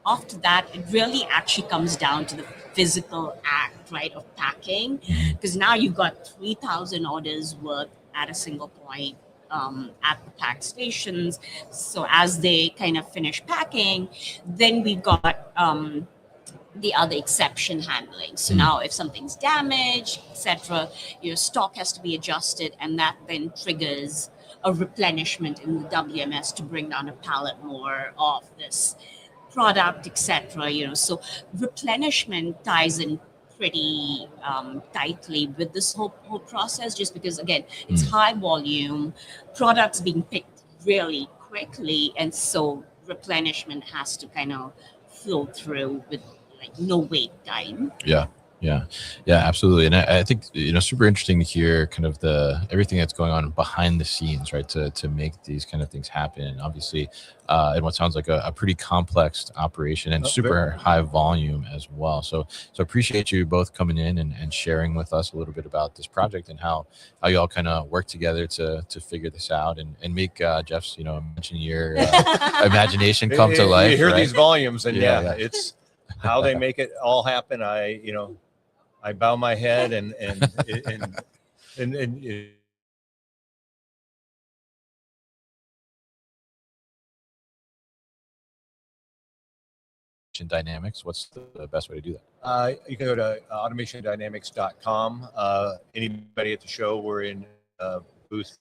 after that, it really actually comes down to the physical act, right, of packing, because now you've got 3,000 orders worth at a single point, at the pack stations. So as they kind of finish packing, then we've got the other exception handling. So now if something's damaged, etc., your stock has to be adjusted, and that then triggers a replenishment in the WMS to bring down a pallet more of this product, etc. So replenishment ties in pretty tightly with this whole process, just because again, it's high volume, products being picked really quickly, and so replenishment has to kind of flow through with like no wait time. Yeah, absolutely. And I think, super interesting to hear kind of everything that's going on behind the scenes, right, to make these kind of things happen. And obviously, in what sounds like a pretty complex operation and super high volume as well. So appreciate you both coming in and sharing with us a little bit about this project and how you all kind of work together to figure this out and make Jeff's, mention your imagination come to life. You hear right? these volumes, and Yeah. it's how they make it all happen. I bow my head and Dynamics. What's the best way to do that? you can go to automationdynamics.com. Anybody at the show, we're in booth.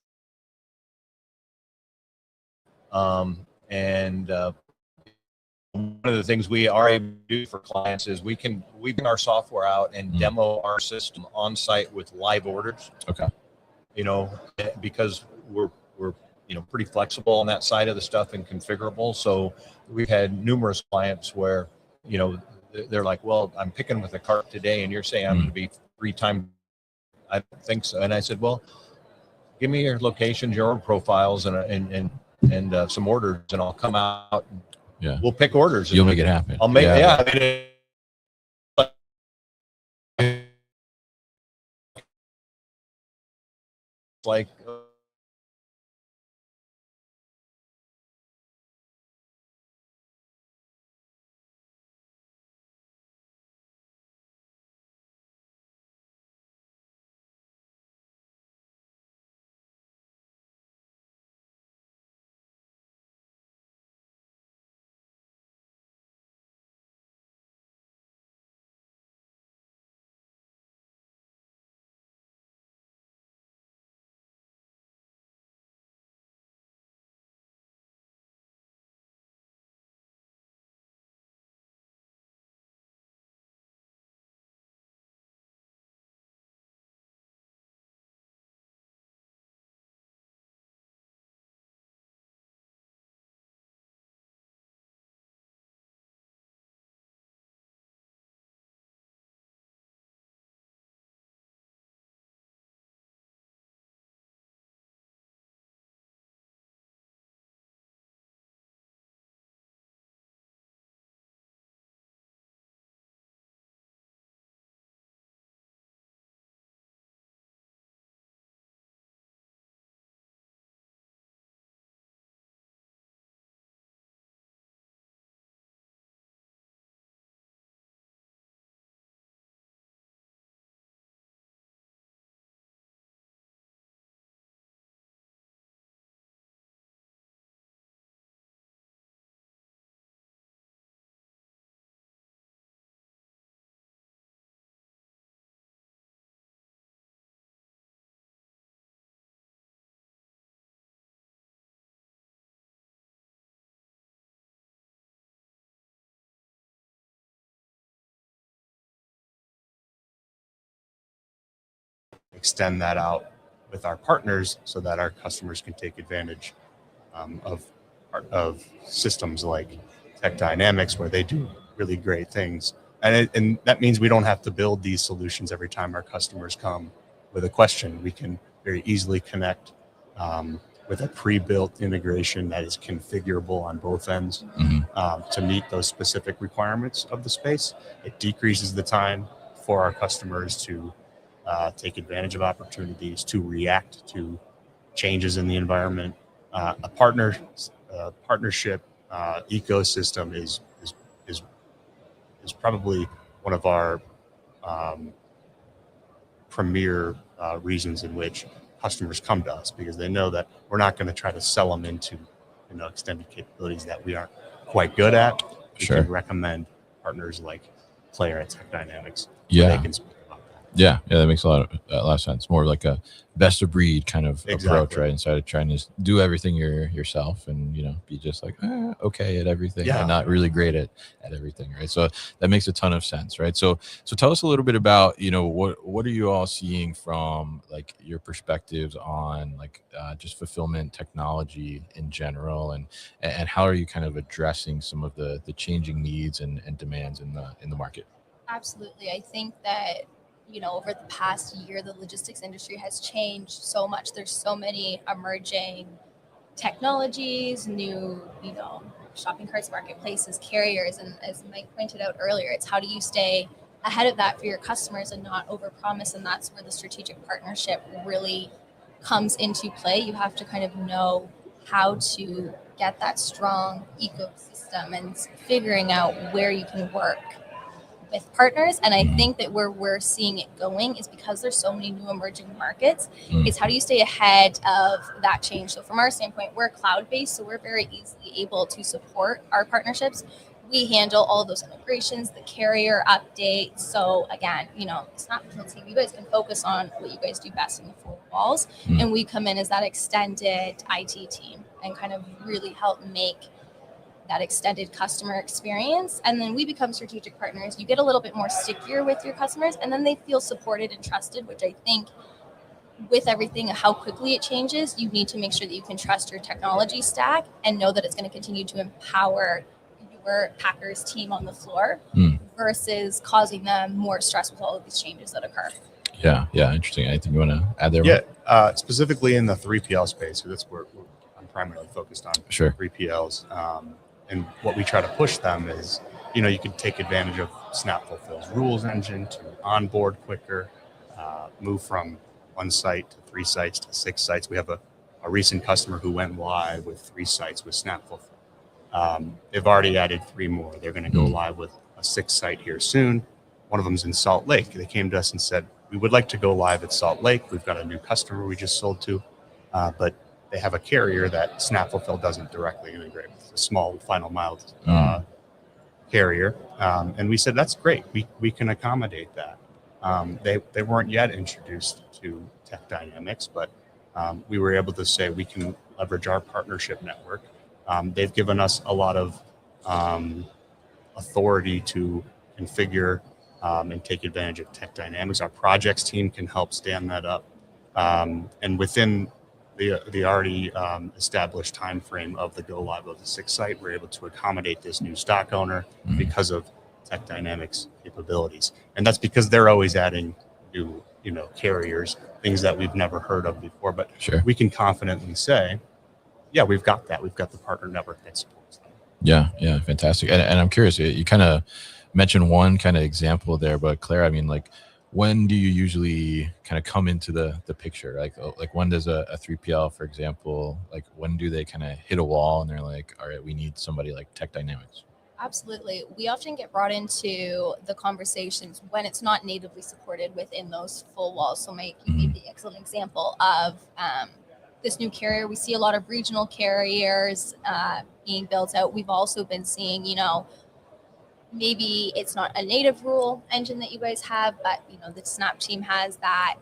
And one of the things we are able to do for clients is we bring our software out and demo our system on site with live orders. Okay. Because we're pretty flexible on that side of the stuff and configurable. So we've had numerous clients where, they're like, well, I'm picking with a cart today, and you're saying I'm going to be 3 times. I don't think so. And I said, well, give me your locations, your order profiles, and some orders, and I'll come out. Yeah. We'll pick orders. You'll make it happen. I'll make like extend that out with our partners so that our customers can take advantage of systems like Tech Dynamics, where they do really great things. And that means we don't have to build these solutions every time our customers come with a question. We can very easily connect with a pre-built integration that is configurable on both ends to meet those specific requirements of the space. It decreases the time for our customers to take advantage of opportunities, to react to changes in the environment. A partnership ecosystem is probably one of our premier reasons in which customers come to us, because they know that we're not going to try to sell them into extended capabilities that we aren't quite good at. We Sure. can recommend partners like Claire at Tech Dynamics. Yeah. They can speak about that. Yeah, that makes a lot of sense. More like a best of breed kind of approach, Exactly. right? Instead of trying to do everything yourself and be just like okay at everything and not really great at everything, right? So that makes a ton of sense, right? So tell us a little bit about what are you all seeing from like your perspectives on like just fulfillment technology in general, and how are you kind of addressing some of the changing needs and demands in the market? Absolutely. I think that over the past year, the logistics industry has changed so much. There's so many emerging technologies, new, shopping carts, marketplaces, carriers. And as Mike pointed out earlier, it's how do you stay ahead of that for your customers and not overpromise? And that's where the strategic partnership really comes into play. You have to kind of know how to get that strong ecosystem and figuring out where you can work with partners. And I think that where we're seeing it going is because there's so many new emerging markets, is how do you stay ahead of that change? So from our standpoint, we're cloud-based, so we're very easily able to support our partnerships. We handle all of those integrations, the carrier updates. So again, it's not the team. You guys can focus on what you guys do best in the four walls. And we come in as that extended IT team and kind of really help make that extended customer experience. And then we become strategic partners. You get a little bit more stickier with your customers, and then they feel supported and trusted, which I think with everything, how quickly it changes, you need to make sure that you can trust your technology stack and know that it's going to continue to empower your Packers team on the floor versus causing them more stress with all of these changes that occur. Yeah. Interesting. Anything you want to add there? Yeah, specifically in the 3PL space, so that's where I'm primarily focused on. Sure. 3PLs. And what we try to push them is, you can take advantage of Snap Fulfill's rules engine to onboard quicker, move from one site to 3 sites to 6 sites. We have a recent customer who went live with 3 sites with Snap Fulfill. They've already added 3 more. They're going to go live with a 6th site here soon. One of them is in Salt Lake. They came to us and said, we would like to go live at Salt Lake. We've got a new customer we just sold to, but they have a carrier that Snap Fulfill doesn't directly integrate with, a small final mile carrier. And we said, that's great. We can accommodate that. They weren't yet introduced to Tech Dynamics, but we were able to say we can leverage our partnership network. They've given us a lot of authority to configure and take advantage of Tech Dynamics. Our projects team can help stand that up. And within the already established time frame of the go live of the 6th site, we're able to accommodate this new stock owner because of Tech Dynamics capabilities. And that's because they're always adding new carriers, things that we've never heard of before. But we can confidently say, yeah, we've got that. We've got the partner network that supports them. Yeah, fantastic. And I'm curious, you kind of mentioned one kind of example there, but Claire, I mean, like, when do you usually kind of come into the picture? Like when does a 3PL, for example, like when do they kind of hit a wall and they're like, all right, we need somebody like Tech Dynamics? Absolutely. We often get brought into the conversations when it's not natively supported within those full walls. So Mike, you gave the excellent example of this new carrier. We see a lot of regional carriers being built out. We've also been seeing, maybe it's not a native rule engine that you guys have, but the Snap team has that.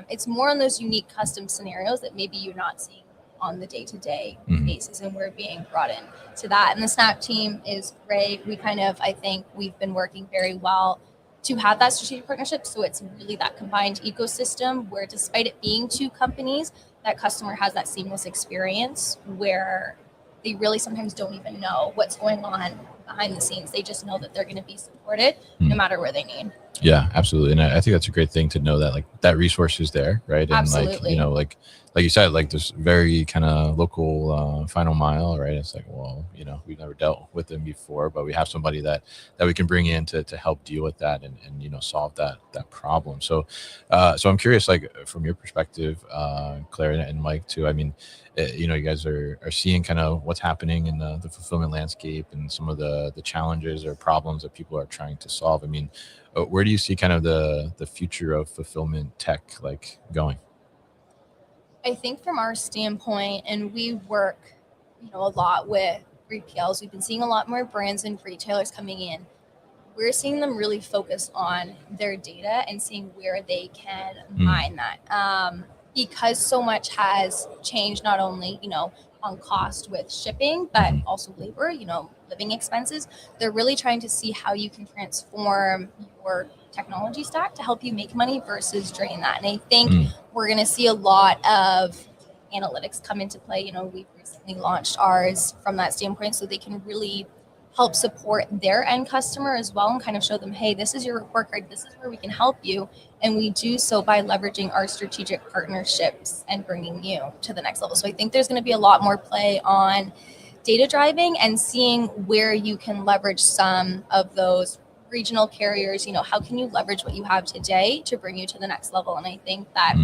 It's more on those unique custom scenarios that maybe you're not seeing on the day-to-day basis, and we're being brought in to that. And the Snap team is great. I think we've been working very well to have that strategic partnership. So it's really that combined ecosystem where, despite it being two companies, that customer has that seamless experience where they really sometimes don't even know what's going on behind the scenes. They just know that they're going to be supported no matter where they need. Yeah, absolutely. And I think that's a great thing to know, that like that resource is there, right? And Absolutely. like, you know, like you said, like this very kind of local final mile, right? It's like, well, you know, we've never dealt with them before, but we have somebody that we can bring in to help deal with that and you know, solve that problem. So so I'm curious, like from your perspective, Claire and Mike too, I mean, you know, you guys are seeing kind of what's happening in the fulfillment landscape and some of the challenges or problems that people are trying to solve. I mean, where do you see kind of the future of fulfillment tech like going? I think from our standpoint, and we work, you know, a lot with 3PLs, we've been seeing a lot more brands and retailers coming in. We're seeing them really focus on their data and seeing where they can mine that. Because so much has changed, not only, you know, on cost with shipping, but also labor, you know, living expenses. They're really trying to see how you can transform your technology stack to help you make money versus drain that. And I think we're going to see a lot of analytics come into play. You know, we've recently launched ours from that standpoint, so they can really help support their end customer as well and kind of show them, hey, this is your report card, this is where we can help you. And we do so by leveraging our strategic partnerships and bringing you to the next level. So I think there's going to be a lot more play on data driving and seeing where you can leverage some of those regional carriers. You know, how can you leverage what you have today to bring you to the next level? And I think that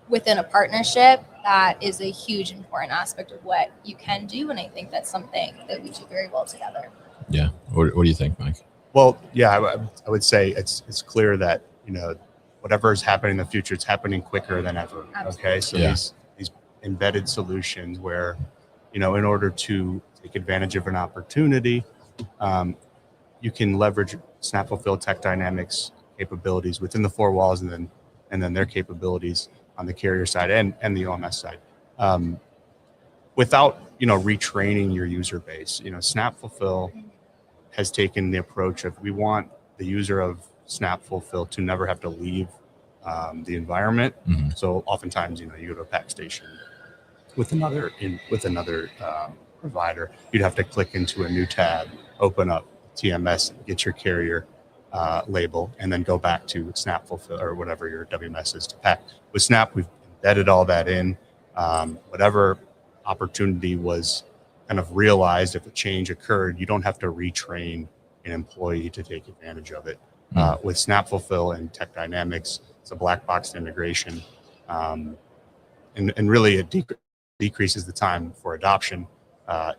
within a partnership, that is a huge important aspect of what you can do. And I think that's something that we do very well together. Yeah. What do you think, Mike? Well, yeah, I would say it's clear that, you know, whatever is happening in the future, it's happening quicker than ever. Absolutely. Okay, so these embedded solutions where, you know, in order to take advantage of an opportunity, you can leverage Snap Fulfill Tech Dynamics capabilities within the four walls, and then their capabilities on the carrier side and the OMS side, without, you know, retraining your user base. You know, Snap Fulfill has taken the approach of, we want the user of Snap Fulfill to never have to leave the environment. So oftentimes, you know, you go to a pack station with another provider, you'd have to click into a new tab, open up TMS, get your carrier label, and then go back to Snap Fulfill or whatever your WMS is to pack. With Snap, we've embedded all that in. Whatever opportunity was kind of realized, if a change occurred, you don't have to retrain an employee to take advantage of it. With Snap Fulfill and Tech Dynamics, it's a black box integration, and really it decreases the time for adoption,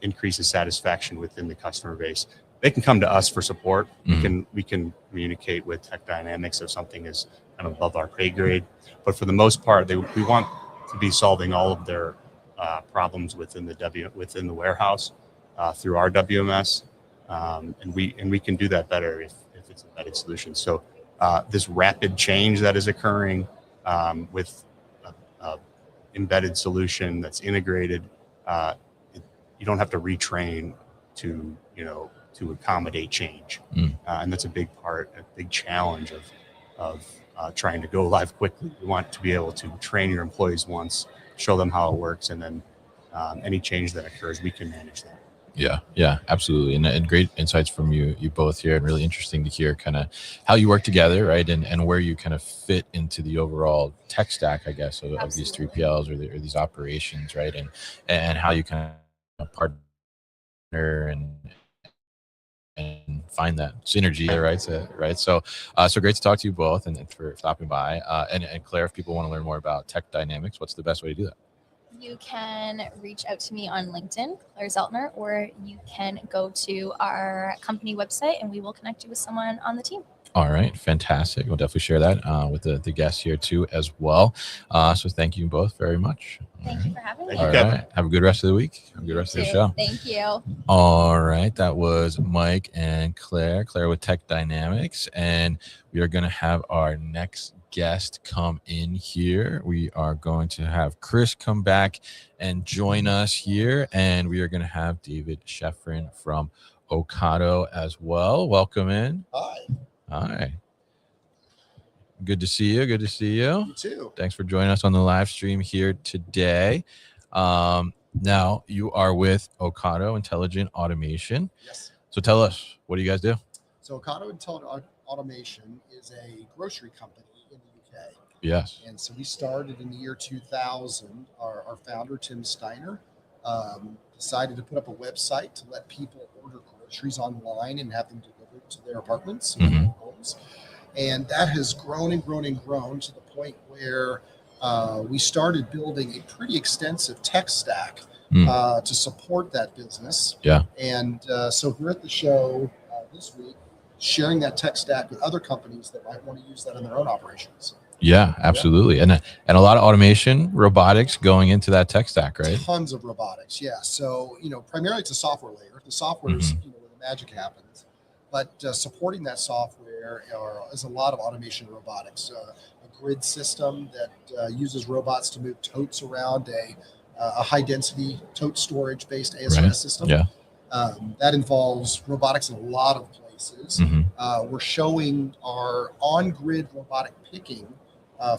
increases satisfaction within the customer base. They can come to us for support. We can communicate with Tech Dynamics if something is kind of above our pay grade, but for the most part, we want to be solving all of their problems within the warehouse through our WMS, and we can do that better if it's embedded solutions. So this rapid change that is occurring with a embedded solution that's integrated, you don't have to retrain to accommodate change, and that's a big challenge of trying to go live quickly. You want to be able to train your employees once, show them how it works, and then any change that occurs, we can manage that. Yeah, absolutely. And great insights from you both here, and really interesting to hear kind of how you work together, right? And where you kind of fit into the overall tech stack, I guess, of these 3PLs or these operations, right? And how you kind of partner and find that synergy, right? So great to talk to you both, and for stopping by. And Claire, if people want to learn more about Tech Dynamics, what's the best way to do that? You can reach out to me on LinkedIn, Claire Zeltner, or you can go to our company website and we will connect you with someone on the team. All right, fantastic. We'll definitely share that with the guests here too as well. So thank you both very much. Thank you for having me. All right, have a good rest of the week. Have a good rest of the show. Thank you. All right, that was Mike and Claire with Tech Dynamics, and we are going to have our next guest come in here. We are going to have Chris come back and join us here, and we are going to have David Sheffrin from Ocado as well. Welcome in. Hi. Hi. Good to see you. Good to see you. You too. Thanks for joining us on the live stream here today. Now you are with Ocado Intelligent Automation. Yes. So tell us, what do you guys do? So Ocado Intelligent Automation is a grocery company in the UK. Yes. And so we started in the year 2000. Our founder, Tim Steiner, decided to put up a website to let people order groceries online and have them delivered to their apartments and their homes. And that has grown and grown and grown to the point where we started building a pretty extensive tech stack to support that business. Yeah. And so we're at the show this week sharing that tech stack with other companies that might want to use that in their own operations. Yeah, absolutely. And a lot of automation, robotics going into that tech stack, right? Tons of robotics. Yeah. So, primarily it's a software layer. The software is, where the magic happens. But supporting that software is a lot of automation robotics. A grid system that uses robots to move totes around a high density tote storage based ASRS system. Yeah. That involves robotics in a lot of places. We're showing our on-grid robotic picking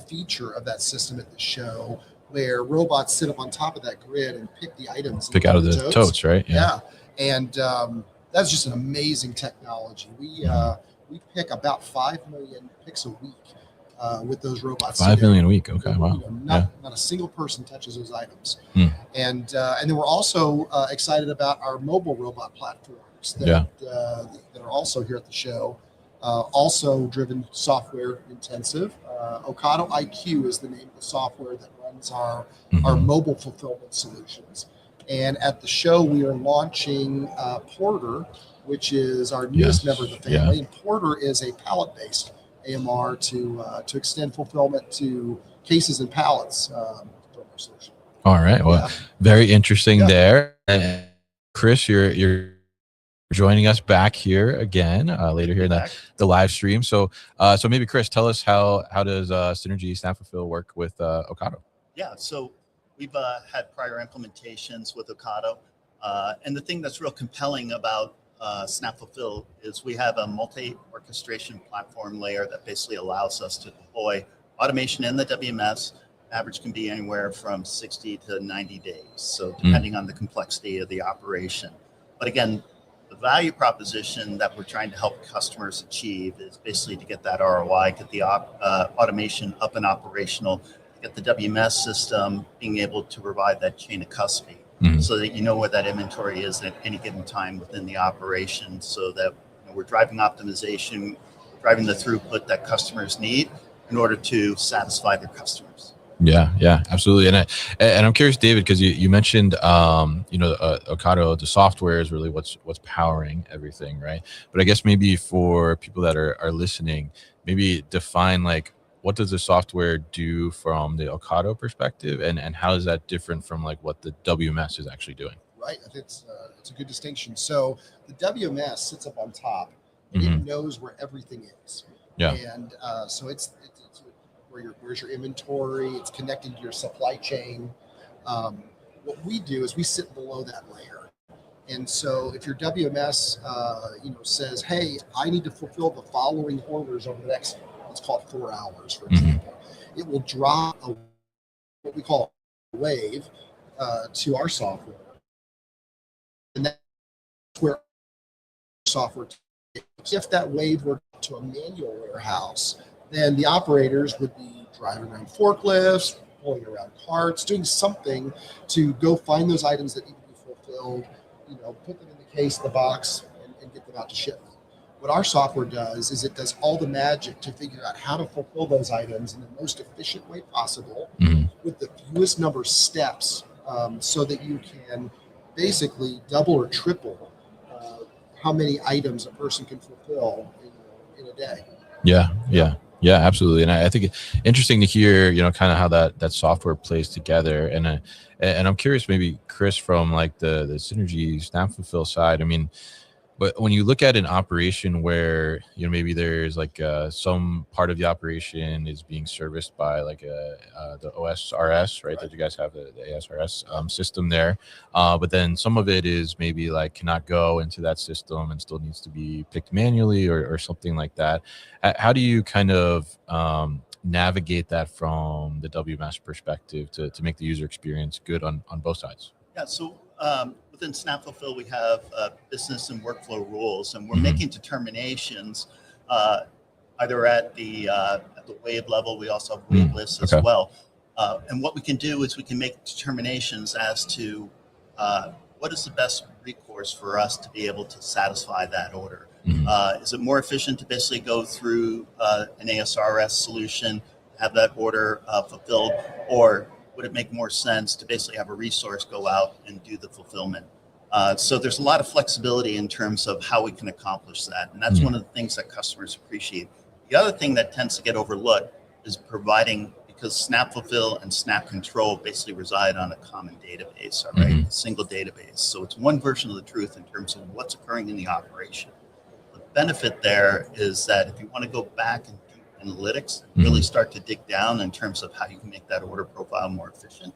feature of that system at the show, where robots sit up on top of that grid and pick the items. Pick out of the totes, right? Yeah. And that's just an amazing technology. We pick about 5 million picks a week with those robots. 5 million a week. Okay. Wow. Not a single person touches those items. And then we're also excited about our mobile robot platforms that are also here at the show. Also driven software intensive. Ocado IQ is the name of the software that runs our mobile fulfillment solutions. And at the show, we are launching Porter, which is our newest member of the family. And Porter is a pallet-based AMR to extend fulfillment to cases and pallets. All right. Well, very interesting there. And Chris, you're joining us back here again later here in the live stream. So maybe Chris, tell us how does Synergy Snap Fulfill work with Ocado? Yeah. So we've had prior implementations with Ocado. And the thing that's real compelling about Snap Fulfill is we have a multi-orchestration platform layer that basically allows us to deploy automation in the WMS. Average can be anywhere from 60 to 90 days. So depending on the complexity of the operation. But again, the value proposition that we're trying to help customers achieve is basically to get that ROI, get the automation up and operational, get the WMS system being able to provide that chain of custody so that you know where that inventory is at any given time within the operation, so that we're driving optimization, driving the throughput that customers need in order to satisfy their customers. Yeah, absolutely. And I'm curious, David, because you mentioned, Ocado, the software is really what's powering everything, right? But I guess maybe for people that are listening, maybe define like, what does the software do from the Ocado perspective, and how is that different from like what the WMS is actually doing? Right. It's a good distinction. So the WMS sits up on top and it knows where everything is. Yeah. And so it's where's your inventory? It's connected to your supply chain. What we do is we sit below that layer. And so if your WMS, says, hey, I need to fulfill the following orders over the next, let's call it 4 hours, for example, it will drop what we call a wave to our software. And that's where software, if that wave were to a manual warehouse, then the operators would be driving around forklifts, pulling around carts, doing something to go find those items that need to be fulfilled, put them in the case, the box, and get them out to shipment. What our software does is it does all the magic to figure out how to fulfill those items in the most efficient way possible with the fewest number of steps, so that you can basically double or triple how many items a person can fulfill in a day. Yeah, absolutely. And I think it's interesting to hear, kind of how that software plays together. And I'm curious, maybe Chris, from like the Synergy Snap Fulfill side, I mean, But when you look at an operation where, you know, maybe there's like some part of the operation is being serviced by like the OSRS, right? That you guys have the ASRS system there. But then some of it is maybe like cannot go into that system and still needs to be picked manually or something like that. How do you kind of navigate that from the WMS perspective to make the user experience good on both sides? Yeah, so within Snap Fulfill, we have business and workflow rules, and we're making determinations either at the wave level. We also have wave lists as well. And what we can do is we can make determinations as to what is the best recourse for us to be able to satisfy that order. Is it more efficient to basically go through an ASRS solution, have that order fulfilled, or would it make more sense to basically have a resource go out and do the fulfillment? So there's a lot of flexibility in terms of how we can accomplish that. And that's one of the things that customers appreciate. The other thing that tends to get overlooked is providing, because Snap Fulfill and Snap Control basically reside on a common database, all right? A single database. So it's one version of the truth in terms of what's occurring in the operation. The benefit there is that if you want to go back and analytics, really start to dig down in terms of how you can make that order profile more efficient.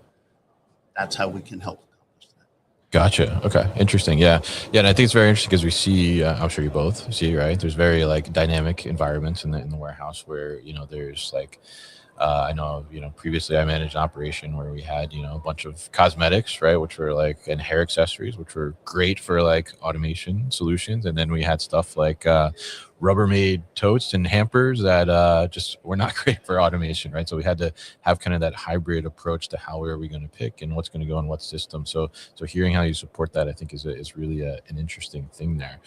That's how we can help accomplish that. Gotcha. Okay. Interesting. Yeah. Yeah. And I think it's very interesting because we see, I'm sure you both see, right? There's very like dynamic environments in the warehouse where, you know, there's like, I know, you know, previously I managed an operation where we had, you know, a bunch of cosmetics, right, which were like, and hair accessories, which were great for like automation solutions. And then we had stuff like Rubbermaid totes and hampers that just were not great for automation, right? So we had to have kind of that hybrid approach to how are we going to pick and what's going to go in what system. So hearing how you support that, I think is really an interesting thing there.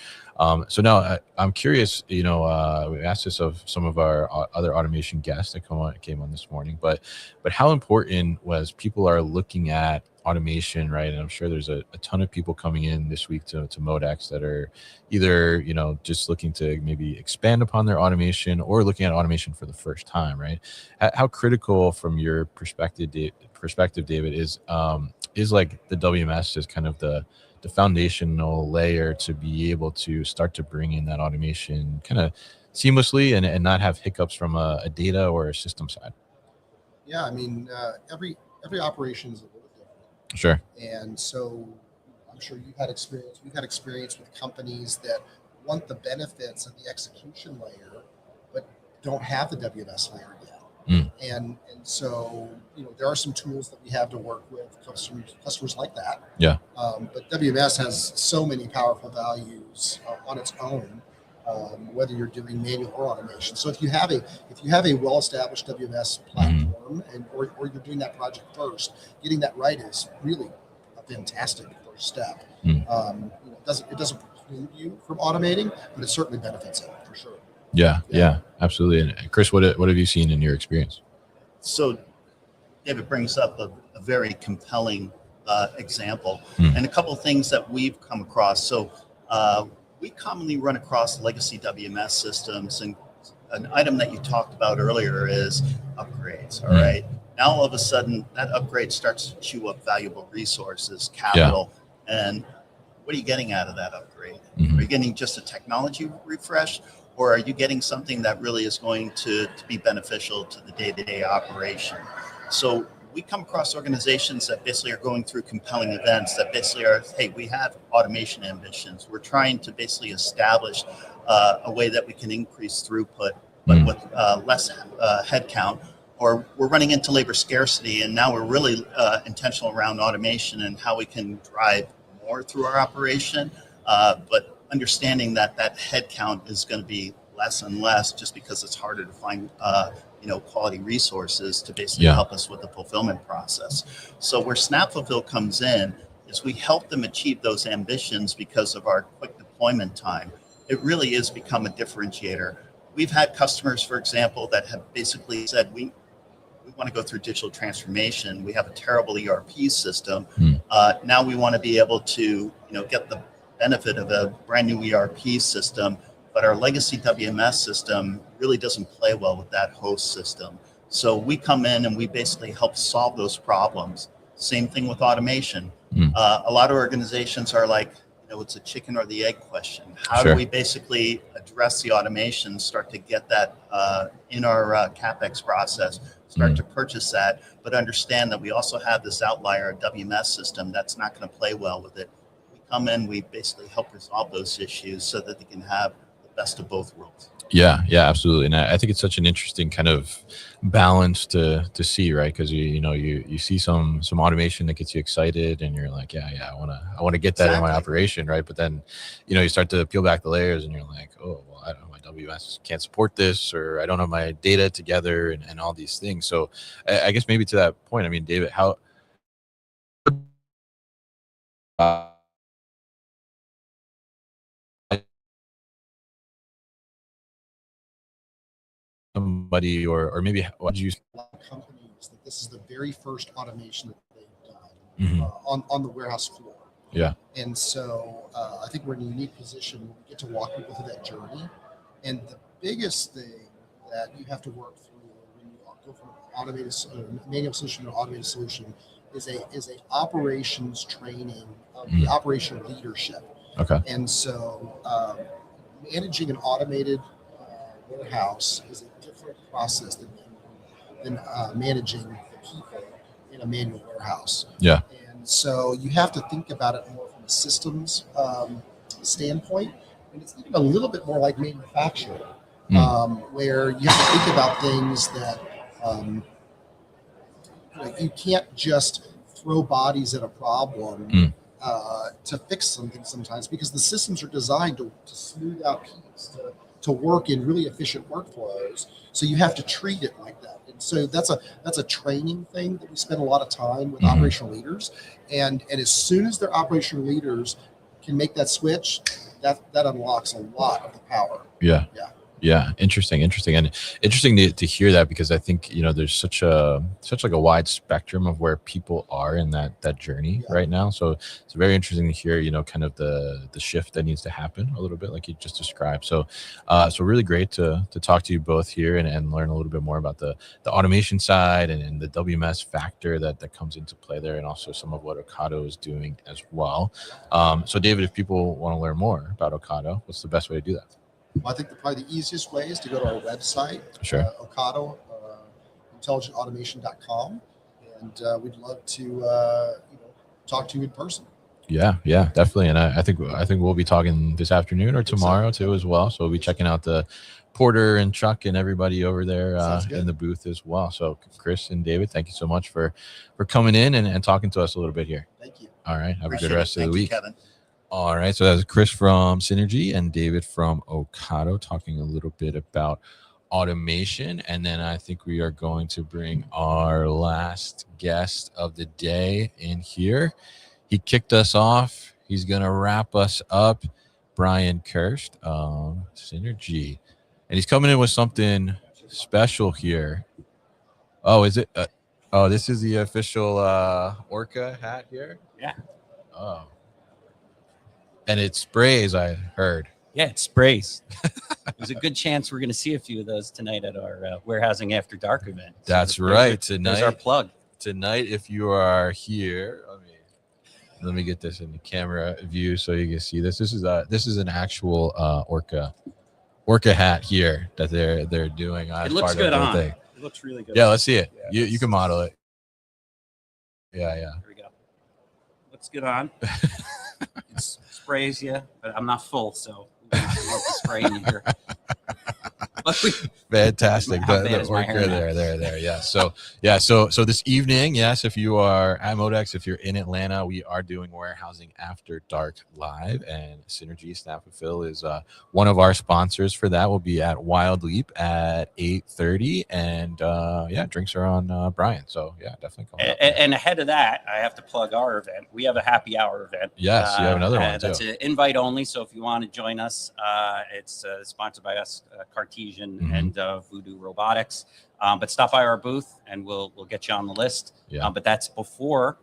So now I'm curious, you know, we asked this of some of our other automation guests that came on this morning, but how important was people are looking at automation, right? And I'm sure there's a ton of people coming in this week to MODEX that are either, you know, just looking to maybe expand upon their automation or looking at automation for the first time, right? How critical from your perspective, David, is like the WMS is kind of the foundational layer to be able to start to bring in that automation kind of seamlessly and not have hiccups from a data or a system side? Yeah, I mean, every operation is a little different. Sure. And so I'm sure we've had experience with companies that want the benefits of the execution layer, but don't have the WMS layer yet. And so, you know, there are some tools that we have to work with customers like that. Yeah. But WMS has so many powerful values on its own, whether you're doing manual or automation. So if you have a well-established WMS platform or you're doing that project first, getting that right is really a fantastic first step. You know, it doesn't preclude you from automating, but it certainly benefits it for sure. Yeah, absolutely. And Chris, what have you seen in your experience? So David brings up a very compelling example and a couple of things that we've come across. So we commonly run across legacy WMS systems, and an item that you talked about earlier is upgrades. All right. Now all of a sudden that upgrade starts to chew up valuable resources, capital, and what are you getting out of that upgrade? Are you getting just a technology refresh, or are you getting something that really is going to be beneficial to the day-to-day operation? So we come across organizations that basically are going through compelling events that basically are, hey, we have automation ambitions. We're trying to basically establish a way that we can increase throughput, but with less headcount, or we're running into labor scarcity, and now we're really intentional around automation and how we can drive more through our operation, but understanding that that headcount is going to be less and less just because it's harder to find quality resources to basically help us with the fulfillment process. So where Snap Fulfill comes in is we help them achieve those ambitions because of our quick deployment time. It really is become a differentiator. We've had customers, for example, that have basically said, we want to go through digital transformation. We have a terrible ERP system. Now we want to be able to get the benefit of a brand new ERP system, but our legacy WMS system really doesn't play well with that host system. So we come in and we basically help solve those problems. Same thing with automation. A lot of organizations are like, it's a chicken or the egg question. How do we basically address the automation, start to get that in our CapEx process, start to purchase that, but understand that we also have this outlier WMS system that's not going to play well with it. We come in, we basically help resolve those issues so that they can have the best of both worlds. Yeah, absolutely. And I think it's such an interesting kind of balance to see, right? Because you see some automation that gets you excited, and you're like, I want to get that in my operation, right? But then, you start to peel back the layers, and you're like, oh, well, I don't know, my WMS can't support this, or I don't have my data together, and all these things. So I guess maybe to that point, I mean, David, how somebody or maybe what did you a lot of companies that this is the very first automation that they've done on the warehouse floor. Yeah. And so I think we're in a unique position where we get to walk people through that journey. And the biggest thing that you have to work through when you go from manual solution to automated solution is a operations training of the operational leadership. Okay. And so managing an automated warehouse is a different process than managing the people in a manual warehouse. Yeah. And so you have to think about it more from a systems standpoint, and it's even a little bit more like manufacturing, where you have to think about things that you can't just throw bodies at a problem to fix something sometimes, because the systems are designed to smooth out peaks, to work in really efficient workflows. So you have to treat it like that. And so that's a training thing that we spend a lot of time with operational leaders. And as soon as their operational leaders can make that switch, that unlocks a lot of the power. Yeah. Interesting. And interesting to hear that, because I think, there's such like a wide spectrum of where people are in that journey right now. So it's very interesting to hear, kind of the shift that needs to happen a little bit, like you just described. So really great to talk to you both here and learn a little bit more about the automation side and the WMS factor that comes into play there, and also some of what Ocado is doing as well. So David, if people want to learn more about Ocado, what's the best way to do that? Well, I think probably the easiest way is to go to our website, Ocado, intelligentautomation.com, and we'd love to talk to you in person. Yeah, definitely. And I think we'll be talking this afternoon or tomorrow too as well. So we'll be checking out the Porter and Chuck and everybody over there in the booth as well. So Chris and David, thank you so much for coming in and talking to us a little bit here. Thank you. All right. Have Appreciate a good rest of the week. Kevin. All right. So that's Chris from Synergy and David from Ocado talking a little bit about automation. And then I think we are going to bring our last guest of the day in here. He kicked us off. He's going to wrap us up. Brian Kirst, Synergy. And he's coming in with something special here. Oh, is it? This is the official Orca hat here? Yeah. Oh. And it sprays, I heard. Yeah, it sprays. There's a good chance we're going to see a few of those tonight at our Warehousing After Dark event. That's right. Tonight, there's our plug. Tonight, if you are here, let me get this in the camera view so you can see this. This is an actual Orca hat here that they're doing. It looks good on. It looks really good. Yeah, let's see it. Yeah, you can model it. Yeah. Here we go. Looks good on. It sprays you, but I'm not full, so we won't be spraying you here. Fantastic. How bad is my hair now? There. Yeah. So this evening, yes, if you are at MODEX, if you're in Atlanta, we are doing Warehousing After Dark live, and Synergy Snap Fulfill is one of our sponsors for that. We'll be at Wild Leap at 8:30, and drinks are on Brian. So yeah, definitely come. And ahead of that, I have to plug our event. We have a happy hour event. Yes, you have another one too. That's an invite only. So if you want to join us, it's sponsored by us, Cartesian and Voodoo Robotics. But stop by our booth and we'll get you on the list. Yeah. But that's before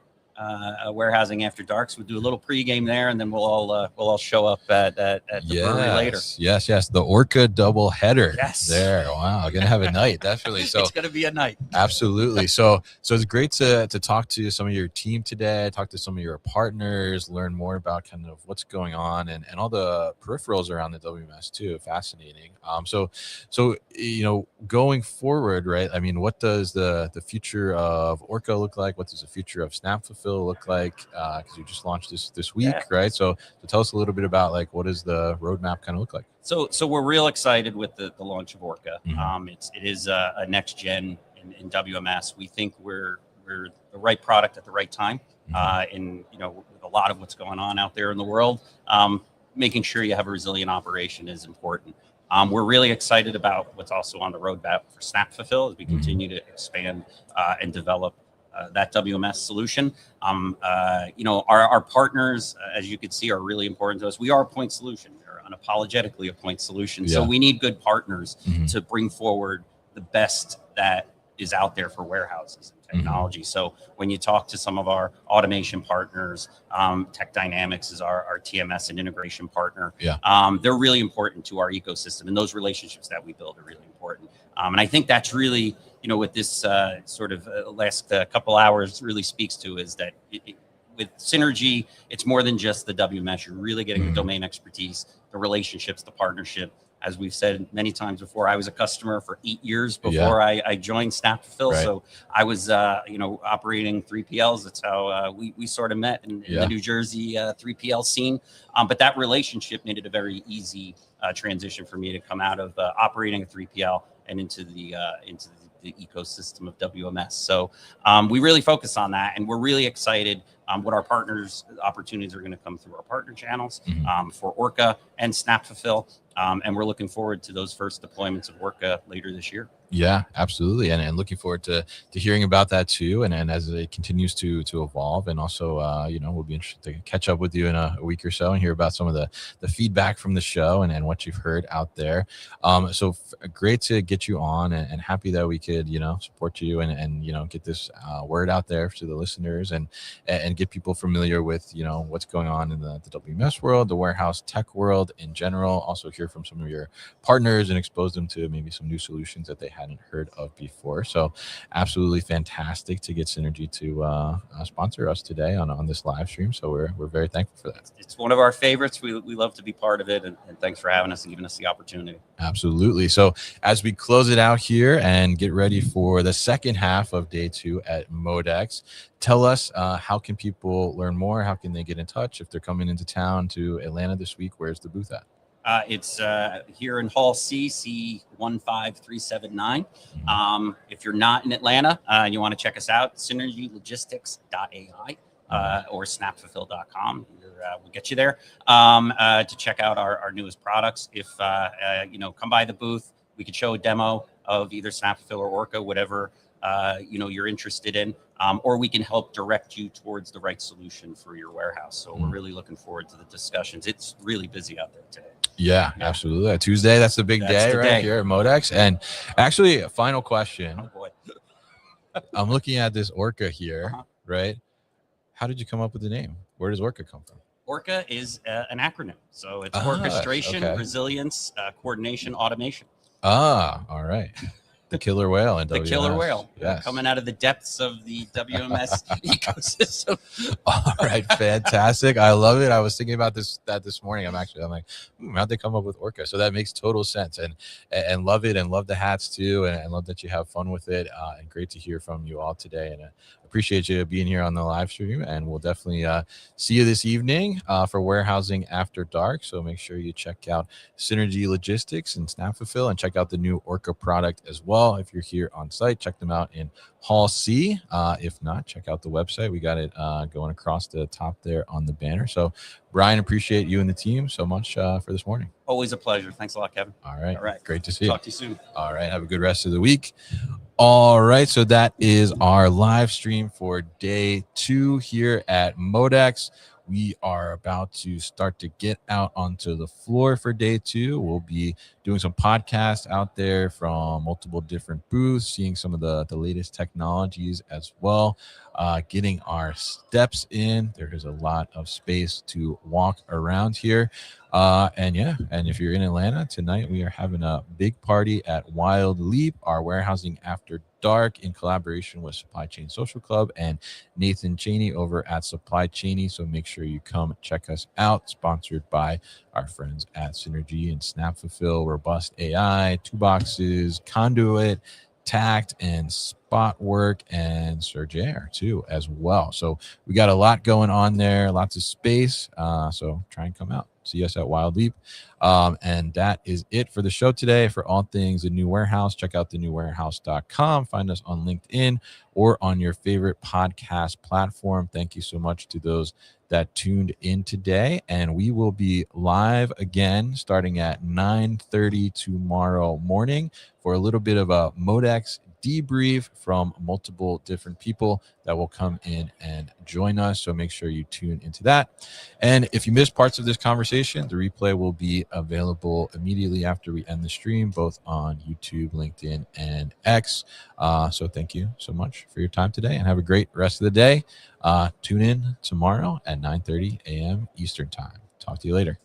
warehousing after dark. So we'll do a little pregame there, and then we'll all show up at the brewery later. Yes. The Orca double header. Yes. There. Wow. Gonna have a night. Definitely. So it's gonna be a night. Absolutely. So it's great to talk to some of your team today, talk to some of your partners, learn more about kind of what's going on and all the peripherals around the WMS too. Fascinating. So going forward, right? I mean, what does the future of Orca look like? What does the future of Snap Fulfill look like? Because you just launched this week, right? So tell us a little bit about like what does the roadmap kind of look like? So we're real excited with the launch of Orca. Mm-hmm. It is a next gen in WMS. We think we're the right product at the right time. Mm-hmm. With a lot of what's going on out there in the world, making sure you have a resilient operation is important. We're really excited about what's also on the roadmap for Snap Fulfill as we continue to expand and develop that WMS solution. Our partners, as you can see, are really important to us. We are a point solution. They're unapologetically a point solution. Yeah. So we need good partners Mm-hmm. to bring forward the best that is out there for warehouses and technology. So when you talk to some of our automation partners, Tech Dynamics is our TMS and integration partner. Yeah. They're really important to our ecosystem, and those relationships that we build are really important. And I think that's really, what this sort of last couple hours really speaks to is that with Synergy, it's more than just the WMS. You're really getting the domain expertise, the relationships, the partnership. As we've said many times before, I was a customer for 8 years before I joined Snap Fulfill. Right. So I was, operating 3PLs. That's how we sort of met in the New Jersey 3PL scene. But that relationship made it a very easy transition for me to come out of operating a 3PL and into the ecosystem of WMS. So we really focus on that, and we're really excited what our partners opportunities are going to come through our partner channels for Orca and Snap Fulfill. And we're looking forward to those first deployments of Orca later this year. Yeah, absolutely. And looking forward to hearing about that too. And as it continues to evolve, and also, we'll be interested to catch up with you in a week or so and hear about some of the feedback from the show and what you've heard out there. So great to get you on and happy that we could, support you and get this word out there to the listeners and get people familiar with, what's going on in the WMS world, the warehouse tech world in general. Also hear from some of your partners and expose them to maybe some new solutions that they hadn't heard of before. So absolutely fantastic to get Synergy to sponsor us today on this live stream. So we're very thankful for that. It's one of our favorites. We love to be part of it, and thanks for having us and giving us the opportunity. Absolutely. So as we close it out here and get ready for the second half of day 2 at MODEX, tell us how can people learn more? How can they get in touch if they're coming into town to Atlanta this week? Where's the booth at? It's here in Hall C, C15379. If you're not in Atlanta and you want to check us out, synergylogistics.ai or snapfulfill.com. We'll get you there to check out our newest products. If, come by the booth, we could show a demo of either Snap Fulfill or Orca, whatever you're interested in, or we can help direct you towards the right solution for your warehouse. So we're really looking forward to the discussions. It's really busy out there today. Yeah, absolutely. Tuesday, that's the big day right here at MODEX. And actually, a final question. Oh boy. I'm looking at this Orca here, right? How did you come up with the name? Where does Orca come from? Orca is an acronym. So it's orchestration, resilience, coordination, automation. All right. The killer whale and the killer whale, yes. Coming out of the depths of the WMS ecosystem. All right, fantastic. I love it. I was thinking about this morning. I'm like, how'd they come up with Orca? So that makes total sense, and love it, and love the hats too, and love that you have fun with it. And great to hear from you all today, and appreciate you being here on the live stream. And we'll definitely see you this evening for Warehousing After Dark. So make sure you check out Synergy Logistics and Snap Fulfill, and check out the new Orca product as well. If you're here on site, check them out in Hall C. If not, check out the website. We got it going across the top there on the banner. So, Brian, appreciate you and the team so much for this morning. Always a pleasure. Thanks a lot, Kevin. All right. Great to see you. Talk to you soon. All right. Have a good rest of the week. All right. So that is our live stream for day 2 here at MODEX. We are about to start to get out onto the floor for day 2. We'll be doing some podcasts out there from multiple different booths, seeing some of the latest technologies as well. getting our steps in. There is a lot of space to walk around here. And if you're in Atlanta tonight, we are having a big party at Wild Leap, our warehousing after dark, in collaboration with Supply Chain Social Club and Nathan Cheney over at Supply Cheney. So make sure you come check us out. Sponsored by our friends at Synergy and Snap Fulfill, Robust AI, 2 Boxes, Conduit, Tact, and Spot Work, and Surge Air too as well. So we got a lot going on there, lots of space. So try and come out. See us at Wild Leap. And that is it for the show today. For all things The New Warehouse, check out thenewwarehouse.com. Find us on LinkedIn or on your favorite podcast platform. Thank you so much to those that tuned in today. And we will be live again starting at 9:30 tomorrow morning for a little bit of a MODEX debrief from multiple different people that will come in and join us. So make sure you tune into that. And if you missed parts of this conversation, the replay will be available immediately after we end the stream, both on YouTube, LinkedIn, and X. So thank you so much for your time today, and have a great rest of the day. Tune in tomorrow at 9:30 a.m. Eastern Time. Talk to you later.